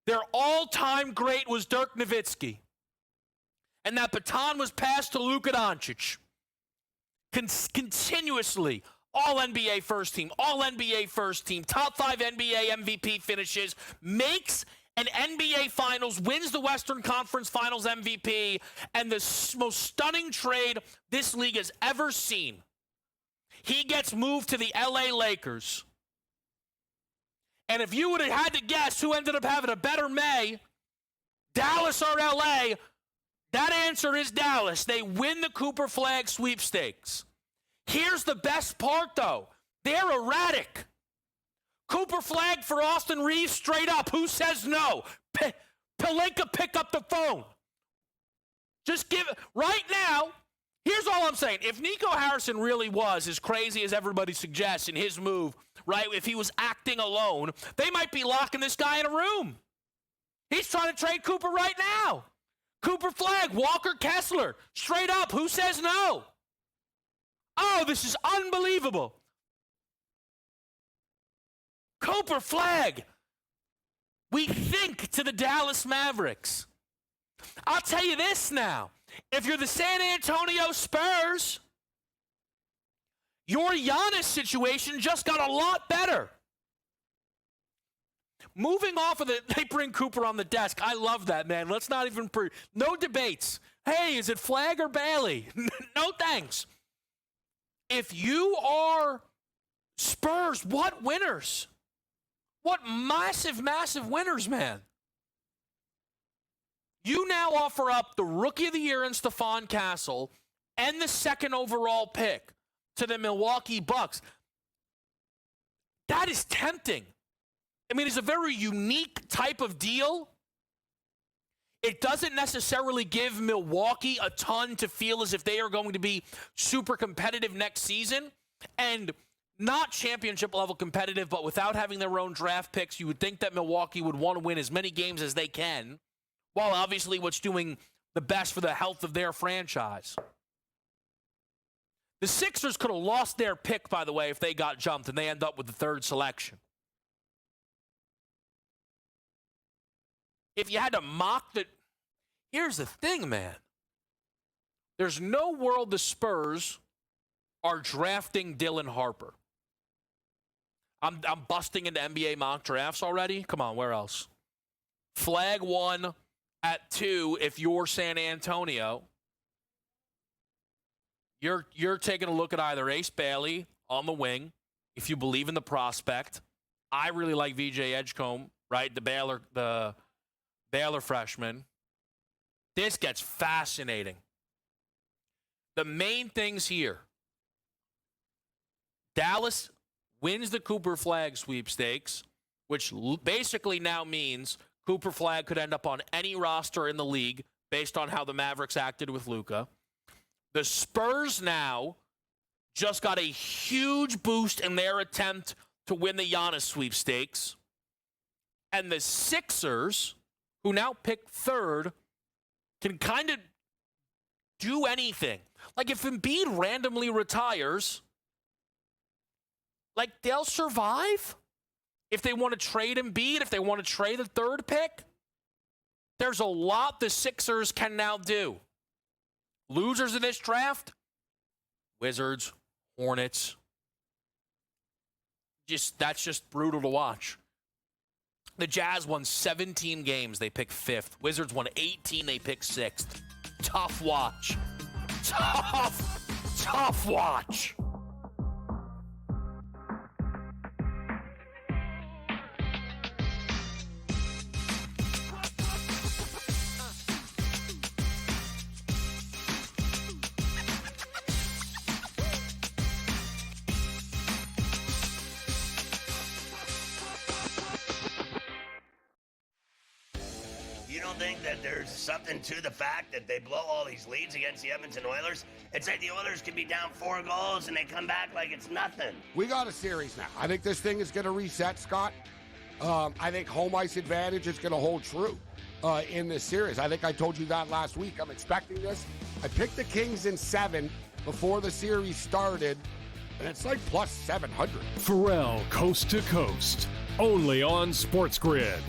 Their all-time great was Dirk Nowitzki. And that baton was passed to Luka Doncic. Continuously. All-NBA first team, All-NBA first team, top 5 NBA MVP finishes, makes an NBA Finals, wins the Western Conference Finals MVP, and the most stunning trade this league has ever seen. He gets moved to the LA Lakers. And if you would have had to guess who ended up having a better May, Dallas or LA, that answer is Dallas. They win the Cooper Flag sweepstakes. Here's the best part, though. They're erratic. Cooper Flag for Austin Reeves straight up. Who says no? Pelinka, pick up the phone. Just give it. Right now, here's all I'm saying. If Nico Harrison really was as crazy as everybody suggests in his move, right, if he was acting alone, they might be locking this guy in a room. He's trying to trade Cooper right now. Cooper Flag, Walker Kessler, straight up. Who says no? Oh, this is unbelievable. Cooper Flag. We think to the Dallas Mavericks. I'll tell you this now. If you're the San Antonio Spurs, your Giannis situation just got a lot better. Moving off of they bring Cooper on the desk. I love that, man. Let's not even, no debates. Hey, is it Flag or Bailey? No thanks. If you are Spurs, what winners? What massive, massive winners, man. You now offer up the Rookie of the Year in Stephon Castle and the second overall pick to the Milwaukee Bucks. That is tempting. I mean, it's a very unique type of deal. It doesn't necessarily give Milwaukee a ton to feel as if they are going to be super competitive next season. And not championship level competitive, but without having their own draft picks, you would think that Milwaukee would want to win as many games as they can, while obviously what's doing the best for the health of their franchise. The Sixers could have lost their pick, by the way, if they got jumped and they end up with the third selection. If you had to mock the... Here's the thing, man. There's no world the Spurs are drafting Dylan Harper. I'm busting into NBA mock drafts already. Come on, where else? Flag 1 at 2 if you're San Antonio. You're taking a look at either Ace Bailey on the wing, if you believe in the prospect. I really like VJ Edgecombe, right? The Baylor freshman. This gets fascinating. The main things here. Dallas wins the Cooper Flag sweepstakes, which basically now means Cooper Flag could end up on any roster in the league based on how the Mavericks acted with Luka. The Spurs now just got a huge boost in their attempt to win the Giannis sweepstakes. And the Sixers, who now pick third, can kind of do anything. Like if Embiid randomly retires, like they'll survive. If they want to trade Embiid, if they want to trade the third pick, there's a lot the Sixers can now do. Losers in this draft, Wizards, Hornets. That's just brutal to watch. The Jazz won 17 games. They picked 5th. Wizards won 18. They picked 6th. Tough watch. Tough watch. think that there's something to the fact that they blow all these leads against the Edmonton Oilers? It's like the Oilers could be down 4 goals and they come back like it's nothing. We got a series now. I think this thing is going to reset, Scott. I think home ice advantage is going to hold true in this series. I think I told you that last week. I'm expecting this. I picked the Kings in 7 before the series started, and it's like plus 700. Pharrell Coast to Coast, only on SportsGrid.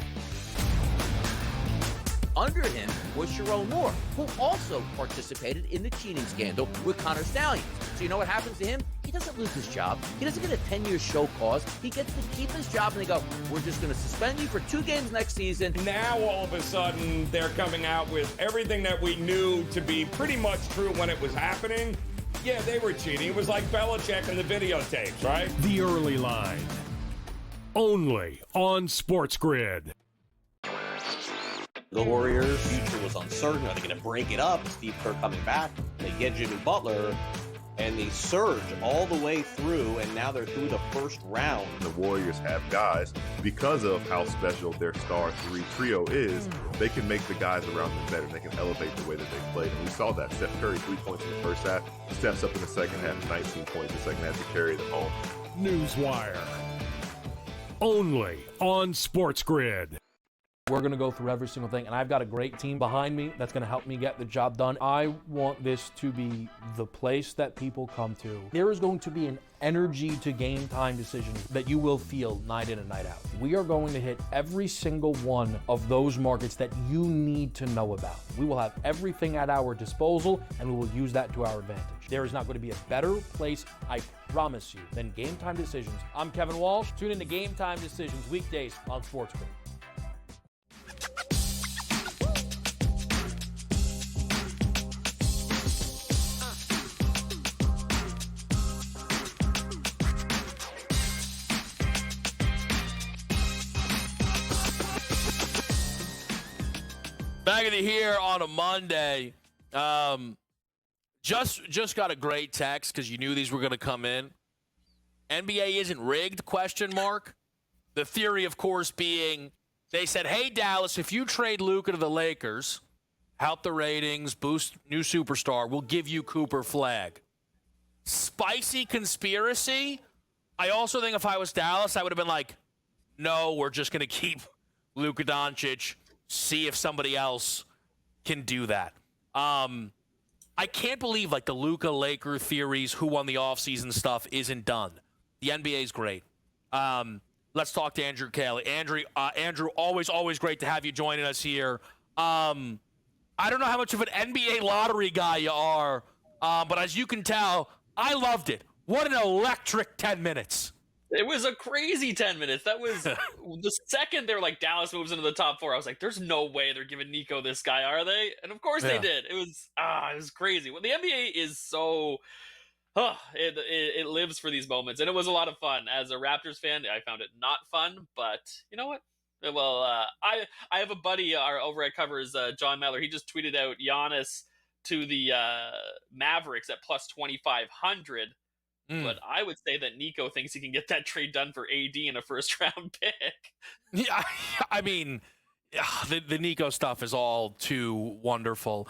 Under him was Sharon Moore, who also participated in the cheating scandal with Connor Stallions. So you know what happens to him? He doesn't lose his job. He doesn't get a 10-year show cause. He gets to keep his job, and they go, we're just going to suspend you for 2 games next season. Now, all of a sudden, they're coming out with everything that we knew to be pretty much true when it was happening. Yeah, they were cheating. It was like Belichick and the videotapes, right? The Early Line, only on SportsGrid. The Warriors' future was uncertain. Are they going to break it up? Steve Kerr coming back. They get Jimmy Butler, and they surge all the way through, and now they're through the first round. The Warriors have guys, because of how special their star trio is, they can make the guys around them better. They can elevate the way that they play. And we saw that. Steph Curry, 3 points in the first half, steps up in the second half, 19 points in the second half to carry them home. Newswire, only on SportsGrid. We're going to go through every single thing, and I've got a great team behind me that's going to help me get the job done. I want this to be the place that people come to. There is going to be an energy to game time decisions that you will feel night in and night out. We are going to hit every single one of those markets that you need to know about. We will have everything at our disposal, and we will use that to our advantage. There is not going to be a better place, I promise you, than Game Time Decisions. I'm Kevin Walsh. Tune in to Game Time Decisions weekdays on SportsGrid. Back at it here on a Monday. Just got a great text because you knew these were going to come in. NBA isn't rigged, question mark. The theory, of course, being they said, hey, Dallas, if you trade Luka to the Lakers, help the ratings, boost new superstar, we'll give you Cooper Flag. Spicy conspiracy. I also think if I was Dallas, I would have been like, no, we're just going to keep Luka Doncic, see if somebody else can do that. I can't believe like the Luka Laker theories, who won the offseason stuff isn't done. The NBA is great. Let's talk to Andrew Kelly. Andrew, always great to have you joining us here. I don't know how much of an NBA lottery guy you are, but as you can tell, I loved it. What an electric 10 minutes. It was a crazy 10 minutes. That was the second they're like Dallas moves into the top 4. I was like, there's no way they're giving Nico this guy, are they? And of course they did. It was crazy. Well, the NBA is so it lives for these moments, and it was a lot of fun. As a Raptors fan, I found it not fun, but you know what? Well, I have a buddy over at Covers, John Meller. He just tweeted out Giannis to the Mavericks at plus 2,500. But I would say that Nico thinks he can get that trade done for AD in a first-round pick. Yeah, I mean, the Nico stuff is all too wonderful.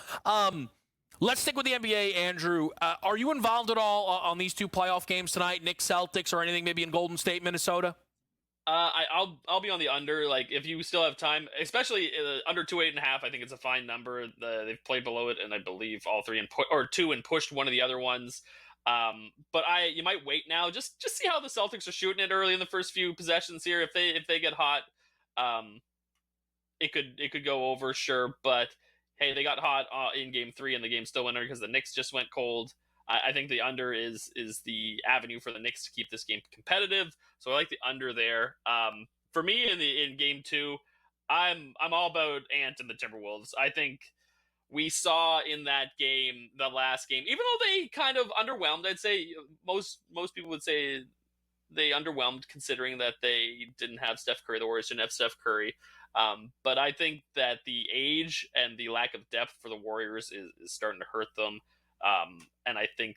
Let's stick with the NBA, Andrew. Are you involved at all on these 2 playoff games tonight, Knicks, Celtics, or anything maybe in Golden State, Minnesota? I'll be on the under. Like, if you still have time, especially under 208.5, I think it's a fine number. They've played below it, and I believe all 3 or 2 and pushed one of the other ones. But you might wait now. Just see how the Celtics are shooting it early in the first few possessions here. If they get hot, it could go over, sure. But hey, they got hot in Game 3, and the game still went under because the Knicks just went cold. I think the under is the avenue for the Knicks to keep this game competitive. So I like the under there. For me in Game 2, I'm all about Ant and the Timberwolves. I think we saw in that game, the last game, even though they kind of underwhelmed, I'd say most people would say they underwhelmed considering that they didn't have Steph Curry. The Warriors didn't have Steph Curry. But I think that the age and the lack of depth for the Warriors is starting to hurt them. And I think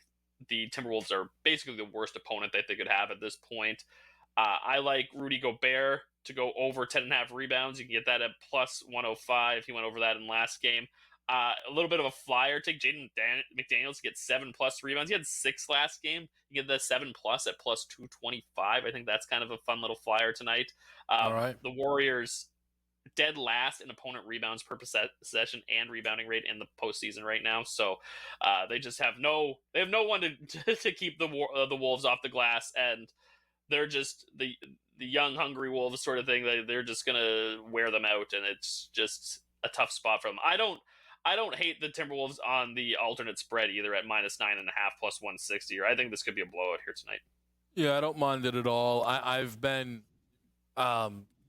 the Timberwolves are basically the worst opponent that they could have at this point. I like Rudy Gobert to go over 10.5 rebounds. You can get that at plus 105. He went over that in last game. A little bit of a flyer. Take Jaden McDaniels to get 7+ rebounds. He had 6 last game. You get the 7+ at plus 225. I think that's kind of a fun little flyer tonight. All right. The Warriors dead last in opponent rebounds per possession and rebounding rate in the postseason right now. So they just have no one to keep the Wolves off the glass, and they're just the young hungry Wolves sort of thing. They're just gonna wear them out, and it's just a tough spot for them. I don't hate the Timberwolves on the alternate spread either at -9.5 plus 160. Or I think this could be a blowout here tonight. Yeah, I don't mind it at all. I've been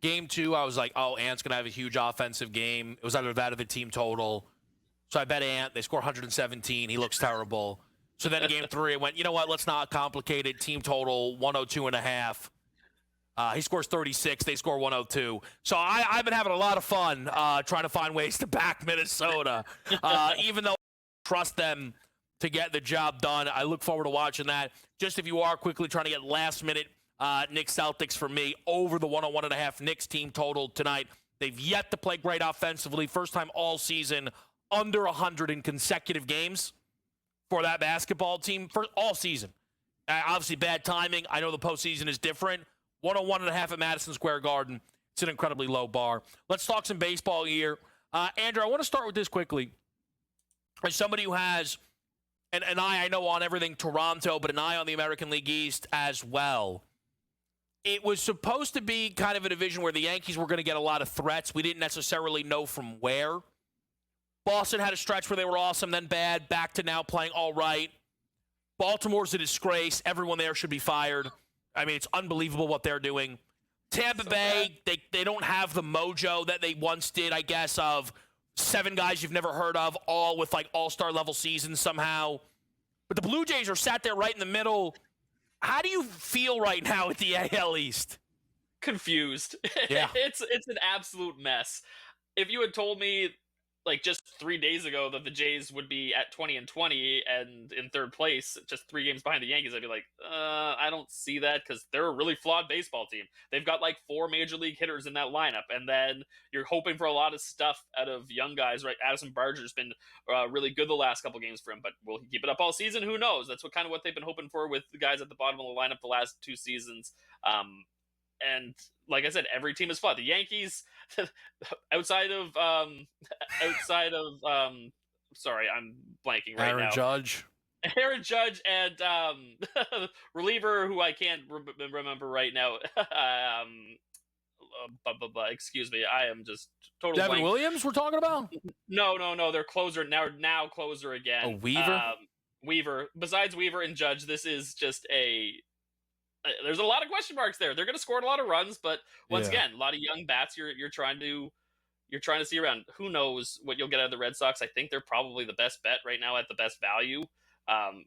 game 2. I was like, oh, Ant's gonna have a huge offensive game. It was either that or the team total. So I bet Ant. They score 117. He looks terrible. So then in game 3, I went, you know what? Let's not complicate it. Team total 102.5. He scores 36. They score 102. So I've been having a lot of fun trying to find ways to back Minnesota. Even though I trust them to get the job done, I look forward to watching that. Just if you are quickly trying to get last-minute Knicks Celtics for me over the 101.5 Knicks team total tonight. They've yet to play great offensively. First time all season under 100 in consecutive games for that basketball team for all season. Obviously, bad timing. I know the postseason is different. 101.5 at Madison Square Garden. It's an incredibly low bar. Let's talk some baseball here. Andrew, I want to start with this quickly. As somebody who has an eye, I know, on everything Toronto, but an eye on the American League East as well. It was supposed to be kind of a division where the Yankees were going to get a lot of threats. We didn't necessarily know from where. Boston had a stretch where they were awesome, then bad, back to now playing all right. Baltimore's a disgrace. Everyone there should be fired. I mean, it's unbelievable what they're doing. Tampa Bay, they don't have the mojo that they once did, I guess, of 7 guys you've never heard of, all with like all-star level seasons somehow. But the Blue Jays are sat there right in the middle. How do you feel right now at the AL East? Confused. Yeah. It's an absolute mess. If you had told me like just 3 days ago that the Jays would be at 20-20 and in third place, just 3 games behind the Yankees, I'd be like, I don't see that, because they're a really flawed baseball team. They've got like 4 major league hitters in that lineup, and then you're hoping for a lot of stuff out of young guys, right? Addison Barger's been really good the last couple games for him, but will he keep it up all season? Who knows? That's what they've been hoping for with the guys at the bottom of the lineup the last 2 seasons. And like I said, every team is flawed. The Yankees, outside of sorry, I'm blanking right now. Aaron Judge and reliever who I can't remember right now. Excuse me, I am just totally Devin blank. Williams we're talking about? No, they're closer now closer again. Oh, Weaver? Weaver. Besides Weaver and Judge, this is just there's a lot of question marks there. They're going to score a lot of runs, but once again, a lot of young bats you're trying to see around. Who knows what you'll get out of the Red Sox? I think they're probably the best bet right now at the best value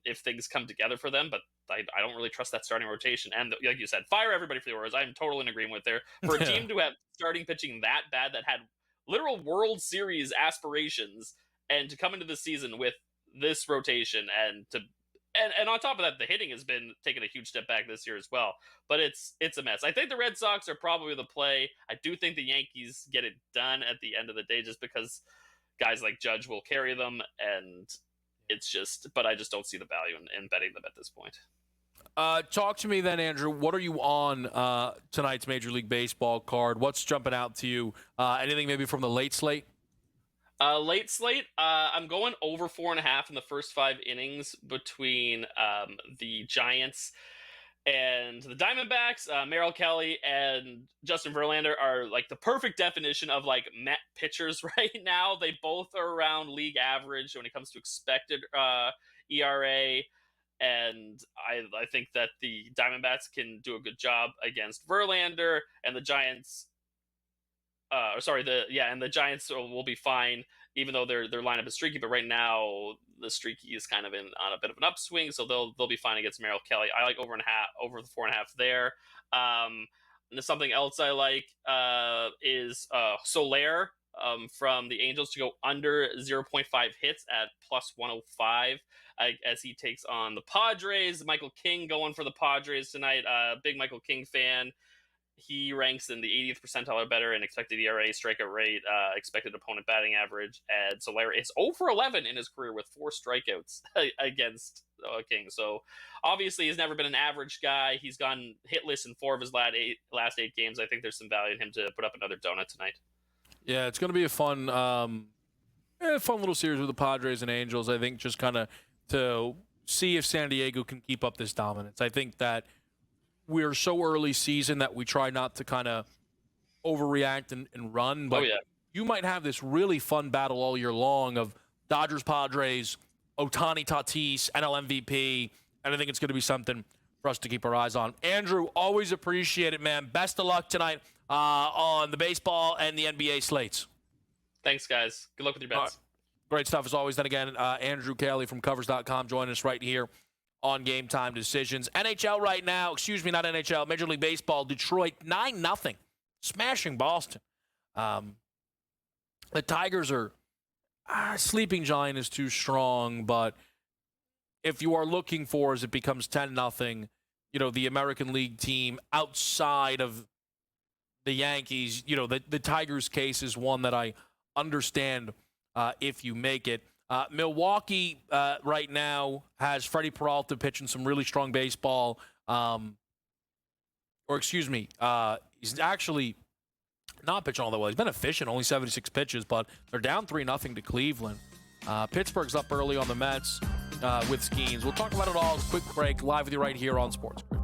if things come together for them, but I don't really trust that starting rotation. And like you said, fire everybody for the Orioles. I'm totally in agreement with there. For a team to have starting pitching that bad, that had literal World Series aspirations, and to come into the season with this rotation and on top of that, the hitting has been taking a huge step back this year as well. But it's a mess. I think the Red Sox are probably the play. I do think the Yankees get it done at the end of the day, just because guys like Judge will carry them, and but I just don't see the value in betting them at this point. Talk to me then, Andrew. What are you on tonight's Major League Baseball card? What's jumping out to you? Anything maybe from the late slate? Late slate, I'm going over 4.5 in the first 5 innings between the Giants and the Diamondbacks. Merrill Kelly and Justin Verlander are like the perfect definition of like Met pitchers right now. They both are around league average when it comes to expected ERA. And I think that the Diamondbacks can do a good job against Verlander, and the Giants the Giants will be fine, even though their lineup is streaky. But right now, the streaky is kind of on a bit of an upswing, so they'll be fine against Merrill Kelly. I like over the 4.5 there. And something else I like is Soler. from the Angels to go under 0.5 hits at plus 105 as he takes on the Padres. Michael King going for the Padres tonight. Big Michael King fan. He ranks in the 80th percentile or better in expected ERA, strikeout rate, expected opponent batting average, and Solera is 0 for 11 in his career with 4 strikeouts against King. So obviously he's never been an average guy. He's gone hitless in 4 of his last 8 games. I think there's some value in him to put up another donut tonight. Yeah, it's going to be a fun little series with the Padres and Angels. I think just kind of to see if San Diego can keep up this dominance. I think that we're so early season that we try not to kind of overreact and run. But you might have this really fun battle all year long of Dodgers-Padres, Ohtani Tatis, NL MVP, and I think it's going to be something for us to keep our eyes on. Andrew, always appreciate it, man. Best of luck tonight on the baseball and the NBA slates. Thanks, guys. Good luck with your bets. Great stuff as always. Then again, Andrew Kelly from Covers.com joining us right here on Game Time Decisions. NHL right now, excuse me, not NHL, Major League Baseball, Detroit 9-0, smashing Boston. The Tigers are, sleeping giant is too strong, but if you are looking for, as it becomes 10-0, the American League team outside of the Yankees, the Tigers case is one that I understand if you make it. Milwaukee right now has Freddie Peralta pitching some really strong baseball. He's actually not pitching all that well. He's been efficient, only 76 pitches, but they're down 3-0 to Cleveland. Pittsburgh's up early on the Mets with Skeens. We'll talk about it all. Quick break, live with you right here on SportsGrid.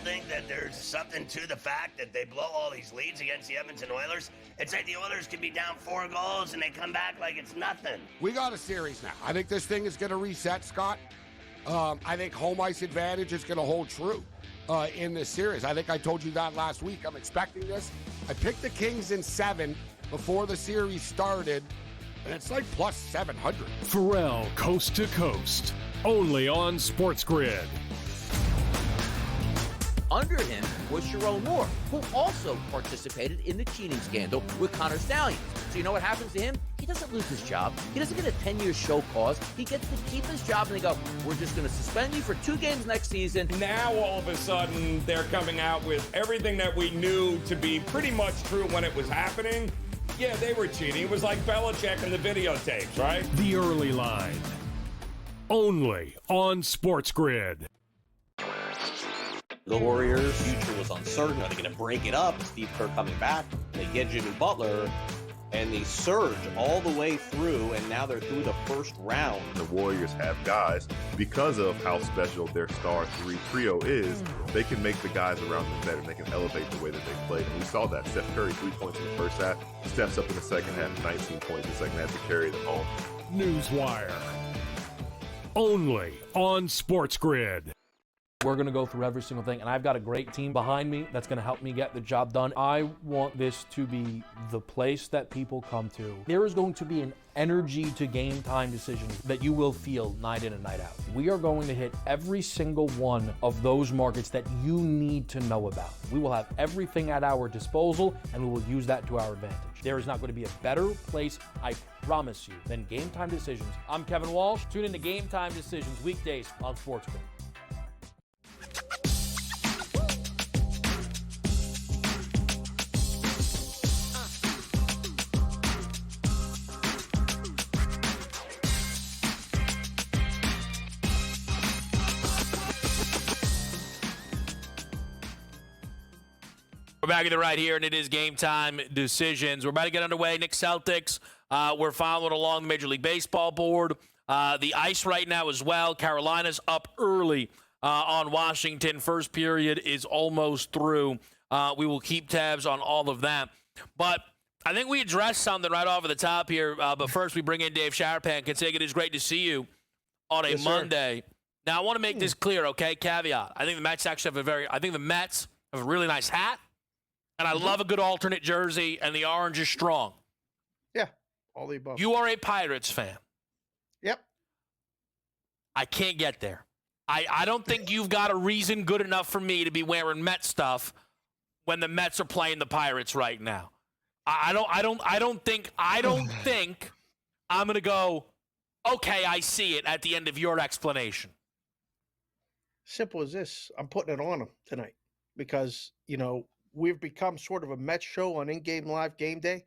Think that there's something to the fact that they blow all these leads against the Edmonton Oilers? It's like the Oilers can be down 4 goals and they come back like it's nothing. We got a series now. I think this thing is going to reset, Scott. I think home ice advantage is going to hold true in this series. I think I told you that last week. I'm expecting this. I picked the Kings in 7 before the series started, and it's like plus 700. Pharrell Coast to Coast, only on SportsGrid. Under him was Sharon Moore, who also participated in the cheating scandal with Connor Stallions. So you know what happens to him? He doesn't lose his job. He doesn't get a 10-year show cause. He gets to keep his job, and they go, we're just going to suspend you for 2 games next season. Now, all of a sudden, they're coming out with everything that we knew to be pretty much true when it was happening. Yeah, they were cheating. It was like Belichick and the videotapes, right? The Early Line, only on SportsGrid. The Warriors' future was uncertain. Are they going to break it up? Steve Kerr coming back. They get Jimmy Butler, and they surge all the way through, and now they're through the first round. The Warriors have guys, because of how special their star trio is, they can make the guys around them better. They can elevate the way that they play. And we saw that. Steph Curry, 3 points in the first half, steps up in the second half, 19 points in the second half to carry them home. Newswire, only on SportsGrid. We're going to go through every single thing, and I've got a great team behind me that's going to help me get the job done. I want this to be the place that people come to. There is going to be an energy to Game Time Decisions that you will feel night in and night out. We are going to hit every single one of those markets that you need to know about. We will have everything at our disposal, and we will use that to our advantage. There is not going to be a better place, I promise you, than Game Time Decisions. I'm Kevin Walsh. Tune in to Game Time Decisions weekdays on SportsGrid. We're back at the right here, and it is Game Time Decisions. We're about to get underway. Knicks Celtics. We're following along the Major League Baseball board. The ice right now as well. Carolina's up early on Washington. First period is almost through. We will keep tabs on all of that. But I think we addressed something right off of the top here. But first, we bring in Dave Sharapan. Consig, it is great to see you on a Monday. Now, I want to make this clear, okay? Caveat. I think the Mets actually I think the Mets have a really nice hat, and I love a good alternate jersey, and the orange is strong. Yeah, all the above. You are a Pirates fan. Yep. I can't get there. I don't think you've got a reason good enough for me to be wearing Met stuff when the Mets are playing the Pirates right now. I don't think I'm going to go, okay, I see it at the end of your explanation. Simple as this. I'm putting it on them tonight because, we've become sort of a Mets show on in-game live game day.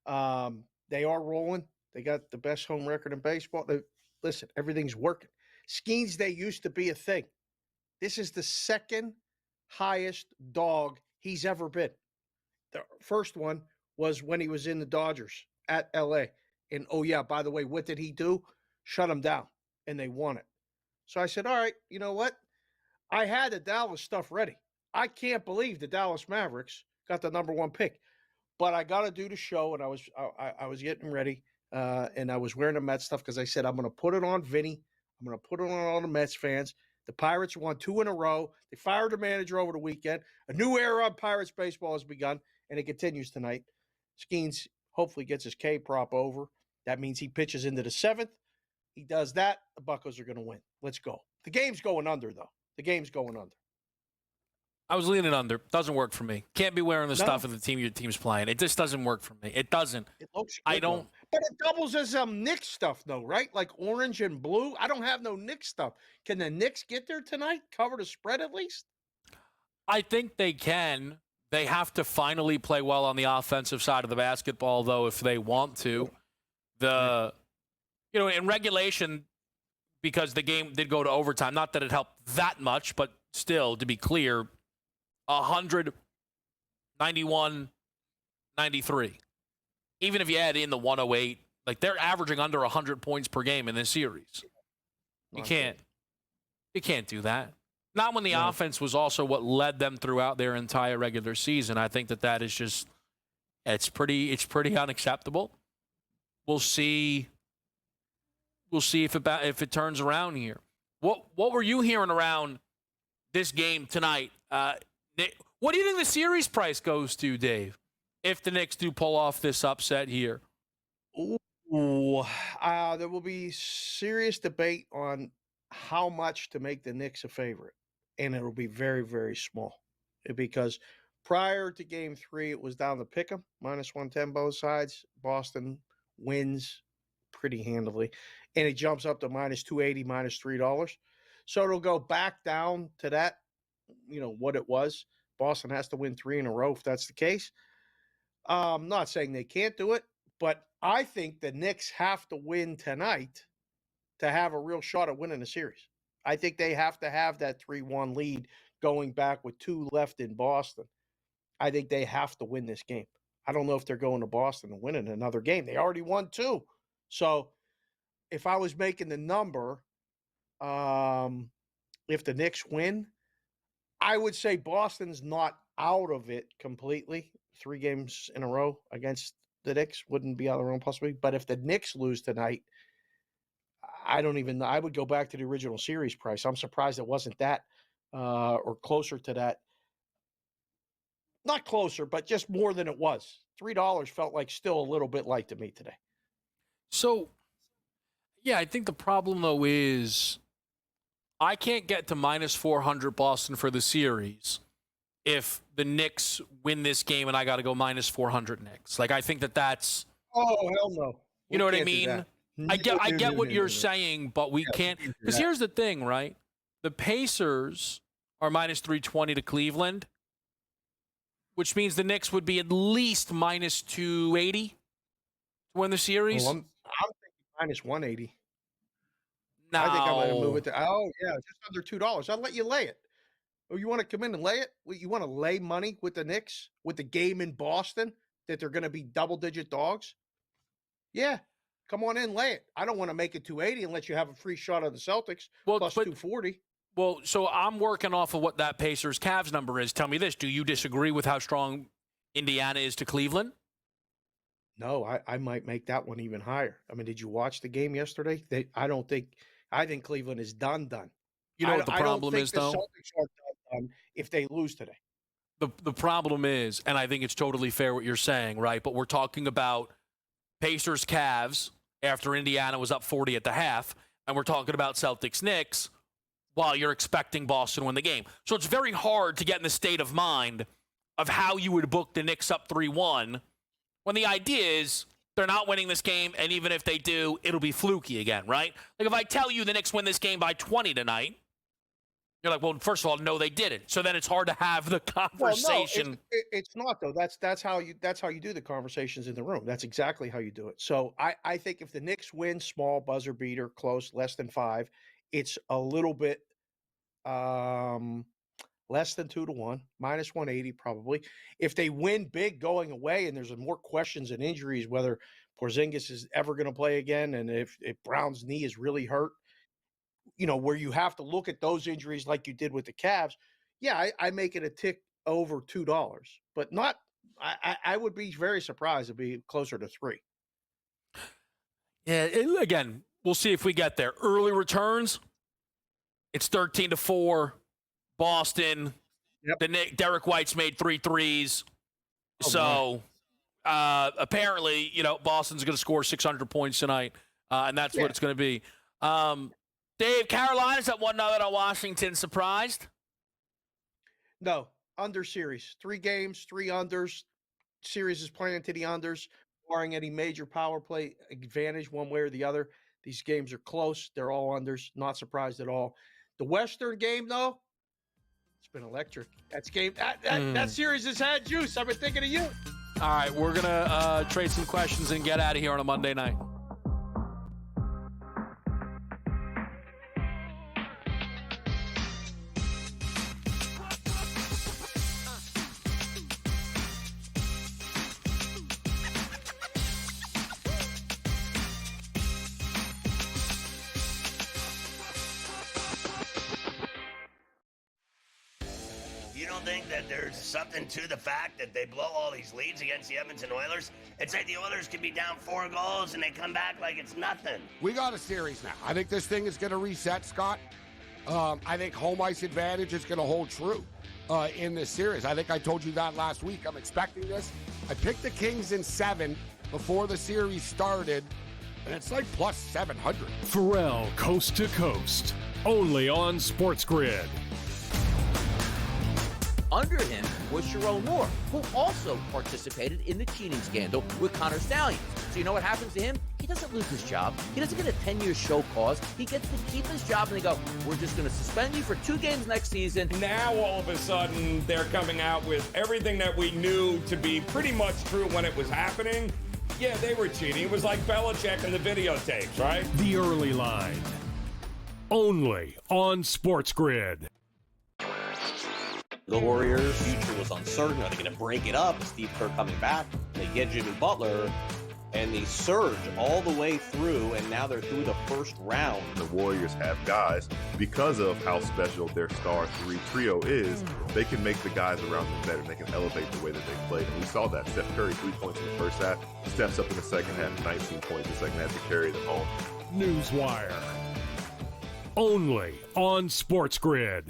They are rolling. They got the best home record in baseball. Listen, everything's working. Skeens Day used to be a thing. This is the second highest dog he's ever been. The first one was when he was in the Dodgers at L.A. And, oh, yeah, by the way, what did he do? Shut him down, and they won it. So I said, all right, you know what? I had the Dallas stuff ready. I can't believe the Dallas Mavericks got the number 1 pick. But I got to do the show, and I was getting ready, and I was wearing the Mets stuff because I said I'm going to put it on Vinny. I'm going to put it on all the Mets fans. The Pirates won 2 in a row. They fired the manager over the weekend. A new era of Pirates baseball has begun, and it continues tonight. Skeens hopefully gets his K prop over. That means he pitches into the 7th. He does that, the Buccos are going to win. Let's go. The game's going under, though. The game's going under. I was leaning under. Doesn't work for me. Can't be wearing the stuff of the team your team's playing. It just doesn't work for me. It doesn't. It looks good, I don't. Though. But it doubles as Knicks stuff, though, right? Like orange and blue. I don't have no Knicks stuff. Can the Knicks get there tonight? Cover the spread at least? I think they can. They have to finally play well on the offensive side of the basketball, though, if they want to. In regulation, because the game did go to overtime, not that it helped that much, but still, to be clear, 100, 91, 93. Even if you add in the 108, like they're averaging under 100 points per game in this series. You can't do that. Not when the offense was also what led them throughout their entire regular season. I think that is just it's pretty unacceptable. We'll see if it turns around here. What were you hearing around this game tonight? What do you think the series price goes to, Dave, if the Knicks do pull off this upset here? Ooh, there will be serious debate on how much to make the Knicks a favorite, and it will be very, very small because prior to Game 3, it was down to pick 'em, -110 both sides. Boston wins pretty handily, and it jumps up to -280, -$3. So it'll go back down to that, what it was. Boston has to win 3 in a row if that's the case. I'm not saying they can't do it, but I think the Knicks have to win tonight to have a real shot at winning the series. I think they have to have that 3-1 lead going back with 2 left in Boston. I think they have to win this game. I don't know if they're going to Boston and winning another game. They already won 2. So if I was making the number, if the Knicks win, I would say Boston's not out of it completely. 3 games in a row against the Knicks wouldn't be out of the realm possibility. But if the Knicks lose tonight, I don't even know. I would go back to the original series price. I'm surprised it wasn't that or closer to that. Not closer, but just more than it was. $3 felt like still a little bit light to me today. So, yeah, I think the problem, though, is I can't get to -400 Boston for the series if the Knicks win this game and I got to go -400 Knicks. Like, I think that's... Oh, hell no. You know what I mean? I get what you're saying, but we can't... Because here's the thing, right? The Pacers are -320 to Cleveland, which means the Knicks would be at least -280 to win the series. Well, I'm thinking -180. No. I think I'm going to move it to, just under $2. I'll let you lay it. Oh, you want to come in and lay it? You want to lay money with the Knicks, with the game in Boston, that they're going to be double-digit dogs? Yeah. Come on in, lay it. I don't want to make it 280 and let you have a free shot of the Celtics plus 240. Well, so I'm working off of what that Pacers-Cavs number is. Tell me this. Do you disagree with how strong Indiana is to Cleveland? No, I might make that one even higher. I mean, did you watch the game yesterday? I think Cleveland is done. You know what the problem is, I don't though? think the Celtics are done if they lose today. The problem is, and I think it's totally fair what you're saying, right? But we're talking about Pacers Cavs after Indiana was up 40 at the half, and we're talking about Celtics Knicks while you're expecting Boston to win the game. So it's very hard to get in the state of mind of how you would book the Knicks up 3-1 when the idea is they're not winning this game, and even if they do, it'll be fluky again, right? Like if I tell you the Knicks win this game by 20 tonight, you're like, well, first of all, no, they didn't. So then it's hard to have the conversation. Well, no, it's not though. That's how you do the conversations in the room. That's exactly how you do it. So I think if the Knicks win, small buzzer beater, close, less than 5, it's a little bit less than 2-1, minus 180 probably. If they win big going away, and there's more questions and injuries whether Porzingis is ever going to play again, and if Brown's knee is really hurt. Where you have to look at those injuries like you did with the Cavs, I make it a tick over $2, but not. I would be very surprised to be closer to 3. Yeah, again, we'll see if we get there. Early returns, it's 13-4. Boston. Yep. Derek White's made 3 threes. Oh, so apparently, Boston's going to score 600 points tonight, and that's what it's going to be. Dave, Carolina's at 1-0 on Washington. Surprised? No. Under series. 3 games, 3 unders. Series is playing into the unders, barring any major power play advantage one way or the other. These games are close. They're all unders. Not surprised at all. The Western game, though, it's been electric. That series has had juice. I've been thinking of you. All right, we're going to trade some questions and get out of here on a Monday night. Think that there's something to the fact that they blow all these leads against the Edmonton Oilers? It's like the Oilers can be down 4 goals and they come back like it's nothing. We got a series now. I think this thing is going to reset, Scott. I think home ice advantage is going to hold true in this series. I think I told you that last week. I'm expecting this. I picked the Kings in 7 before the series started, and it's like plus 700. Pharrell Coast to Coast, only on SportsGrid. Under him was Sharon Moore, who also participated in the cheating scandal with Connor Stallions. So you know what happens to him? He doesn't lose his job. He doesn't get a 10-year show cause. He gets to keep his job, and they go, we're just going to suspend you for 2 games next season. Now, all of a sudden, they're coming out with everything that we knew to be pretty much true when it was happening. Yeah, they were cheating. It was like Belichick and the videotapes, right? The early line. Only on SportsGrid. The Warriors' future was uncertain. Are they going to break it up? Steve Kerr coming back. They get Jimmy Butler, and they surge all the way through, and now they're through the first round. The Warriors have guys, because of how special their star 3 trio is, they can make the guys around them better. They can elevate the way that they play. And we saw that. Steph Curry, 3 points in the first half, steps up in the second half, 19 points in the second half to carry them home. Newswire. Only on SportsGrid.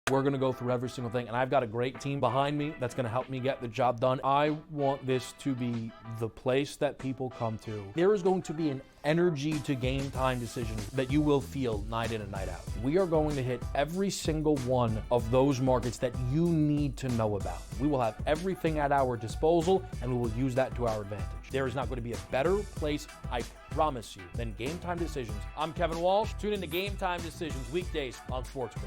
We're going to go through every single thing, and I've got a great team behind me that's going to help me get the job done. I want this to be the place that people come to. There is going to be an energy to game time decisions that you will feel night in and night out. We are going to hit every single one of those markets that you need to know about. We will have everything at our disposal, and we will use that to our advantage. There is not going to be a better place, I promise you, than Game Time Decisions. I'm Kevin Walsh. Tune in to Game Time Decisions weekdays on SportsGrid.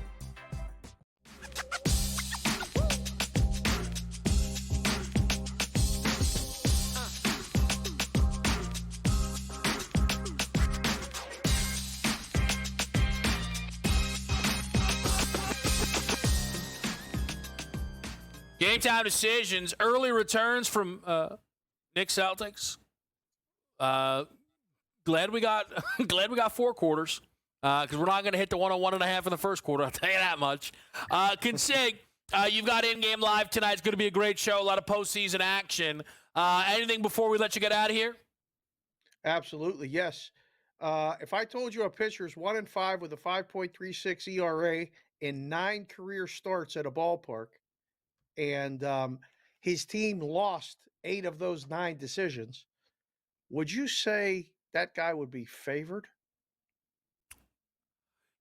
Game Time Decisions, early returns from Knicks Celtics. Glad we got 4 quarters because we're not going to hit the 101.5 in the first quarter. I'll tell you that much. Consig, you've got in-game live tonight. It's going to be a great show. A lot of postseason action. Anything before we let you get out of here? Absolutely, yes. If I told you a pitcher is 1-5 with a 5.36 ERA in 9 career starts at a ballpark, and his team lost 8 of those 9 decisions, would you say that guy would be favored?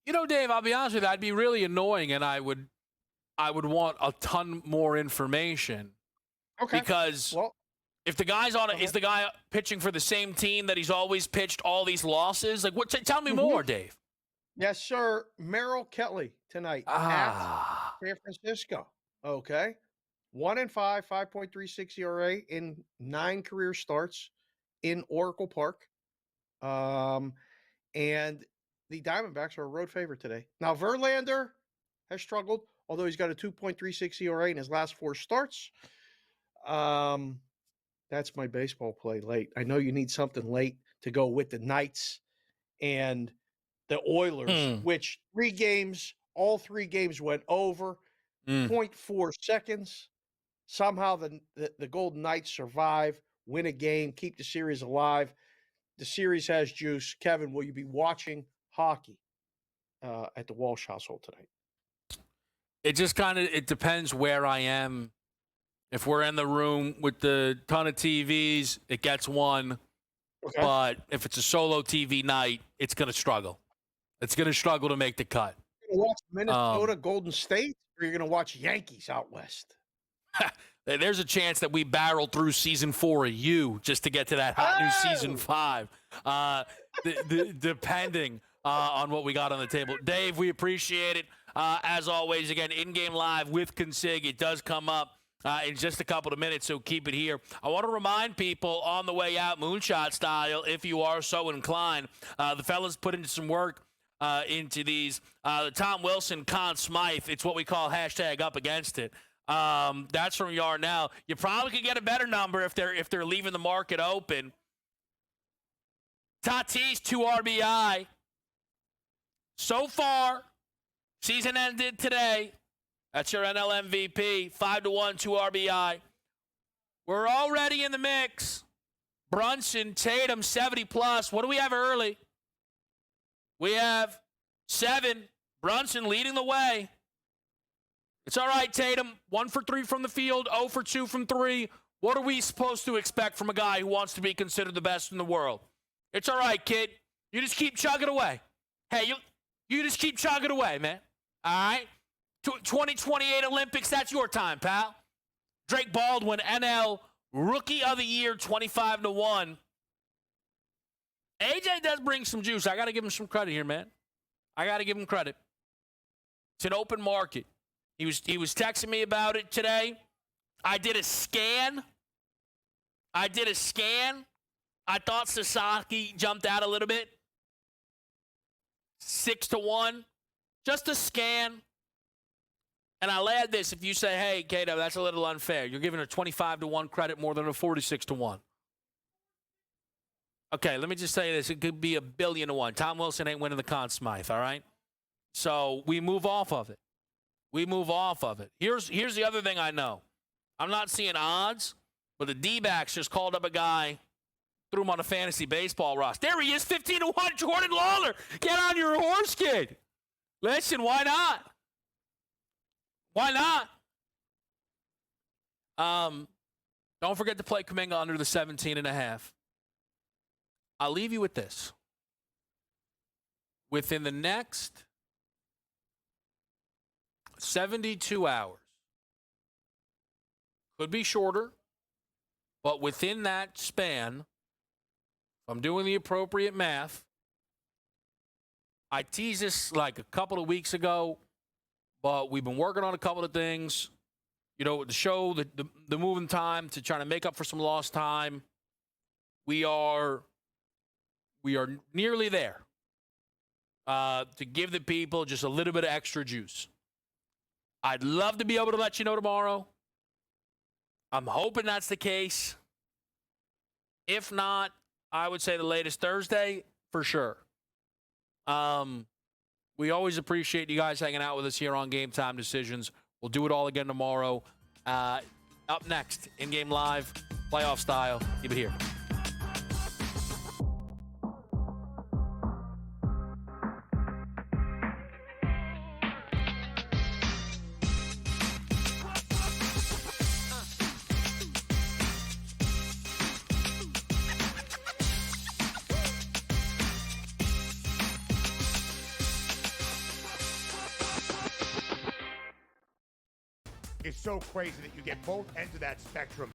You know, Dave, I'll be honest with you, I'd be really annoying, and I would want a ton more information. Okay. Because if the guy's is the guy pitching for the same team that he's always pitched all these losses? Like, what? Tell me more, Dave. Yes, sir. Merrill Kelly tonight at San Francisco. Okay. 1-5, 5.36 ERA in 9 career starts in Oracle Park. And the Diamondbacks are a road favorite today. Now, Verlander has struggled, although he's got a 2.36 ERA in his last 4 starts. That's my baseball play late. I know you need something late to go with the Knights and the Oilers, which all 3 games went over, 0.4 seconds. Somehow the Golden Knights survive, win a game, keep the series alive. The series has juice. Kevin, will you be watching hockey at the Walsh household tonight? It just it depends where I am. If we're in the room with the ton of TVs, it gets one. Okay. But if it's a solo TV night, it's going to struggle. It's going to struggle to make the cut. You're going to watch Minnesota, Golden State, or you're going to watch Yankees out west? There's a chance that we barreled through season 4 of you just to get to that hot new season 5, depending on what we got on the table. Dave, we appreciate it. As always, again, in-game live with Consig. It does come up in just a couple of minutes, so keep it here. I want to remind people on the way out, moonshot style, if you are so inclined, the fellas put into some work into these. The Tom Wilson, Conn Smythe, it's what we call hashtag up against it. That's from Yarnell. You probably could get a better number if they're leaving the market open. Tatis, 2 RBI. So far, season ended today. That's your NL MVP. 5-1, 2 RBI. We're already in the mix. Brunson, Tatum, 70+. What do we have early? We have 7. Brunson leading the way. It's all right, Tatum. 1 for 3 from the field, 0 for 2 from 3. What are we supposed to expect from a guy who wants to be considered the best in the world? It's all right, kid. You just keep chugging away. Hey, you just keep chugging away, man. All right? 2028 Olympics, that's your time, pal. Drake Baldwin, NL Rookie of the Year, 25-1. AJ does bring some juice. I got to give him some credit here, man. I got to give him credit. It's an open market. He was texting me about it today. I did a scan. I thought Sasaki jumped out a little bit. 6-1. Just a scan. And I'll add this. If you say, hey, Kato, that's a little unfair. You're giving a 25-1 credit more than a 46-1. Okay, let me just say this. It could be 1,000,000,000. Tom Wilson ain't winning the Conn Smythe, all right? So we move off of it. Here's the other thing I know. I'm not seeing odds, but the D-backs just called up a guy, threw him on a fantasy baseball roster. There he is, 15-1, Jordan Lawler. Get on your horse, kid. Listen, why not? Why not? Don't forget to play Kuminga under the 17.5. I'll leave you with this. Within the next 72 hours, could be shorter, but within that span, if I'm doing the appropriate math, I teased this like a couple of weeks ago, but we've been working on a couple of things. You know, the show, the moving time to try to make up for some lost time. We are nearly there to give the people just a little bit of extra juice. I'd love to be able to let you know tomorrow. I'm hoping that's the case. If not, I would say the latest Thursday for sure. We always appreciate you guys hanging out with us here on Game Time Decisions. We'll do it all again tomorrow. Up next, in-game live, playoff style. Keep it here. it's so crazy that you get both ends of that spectrum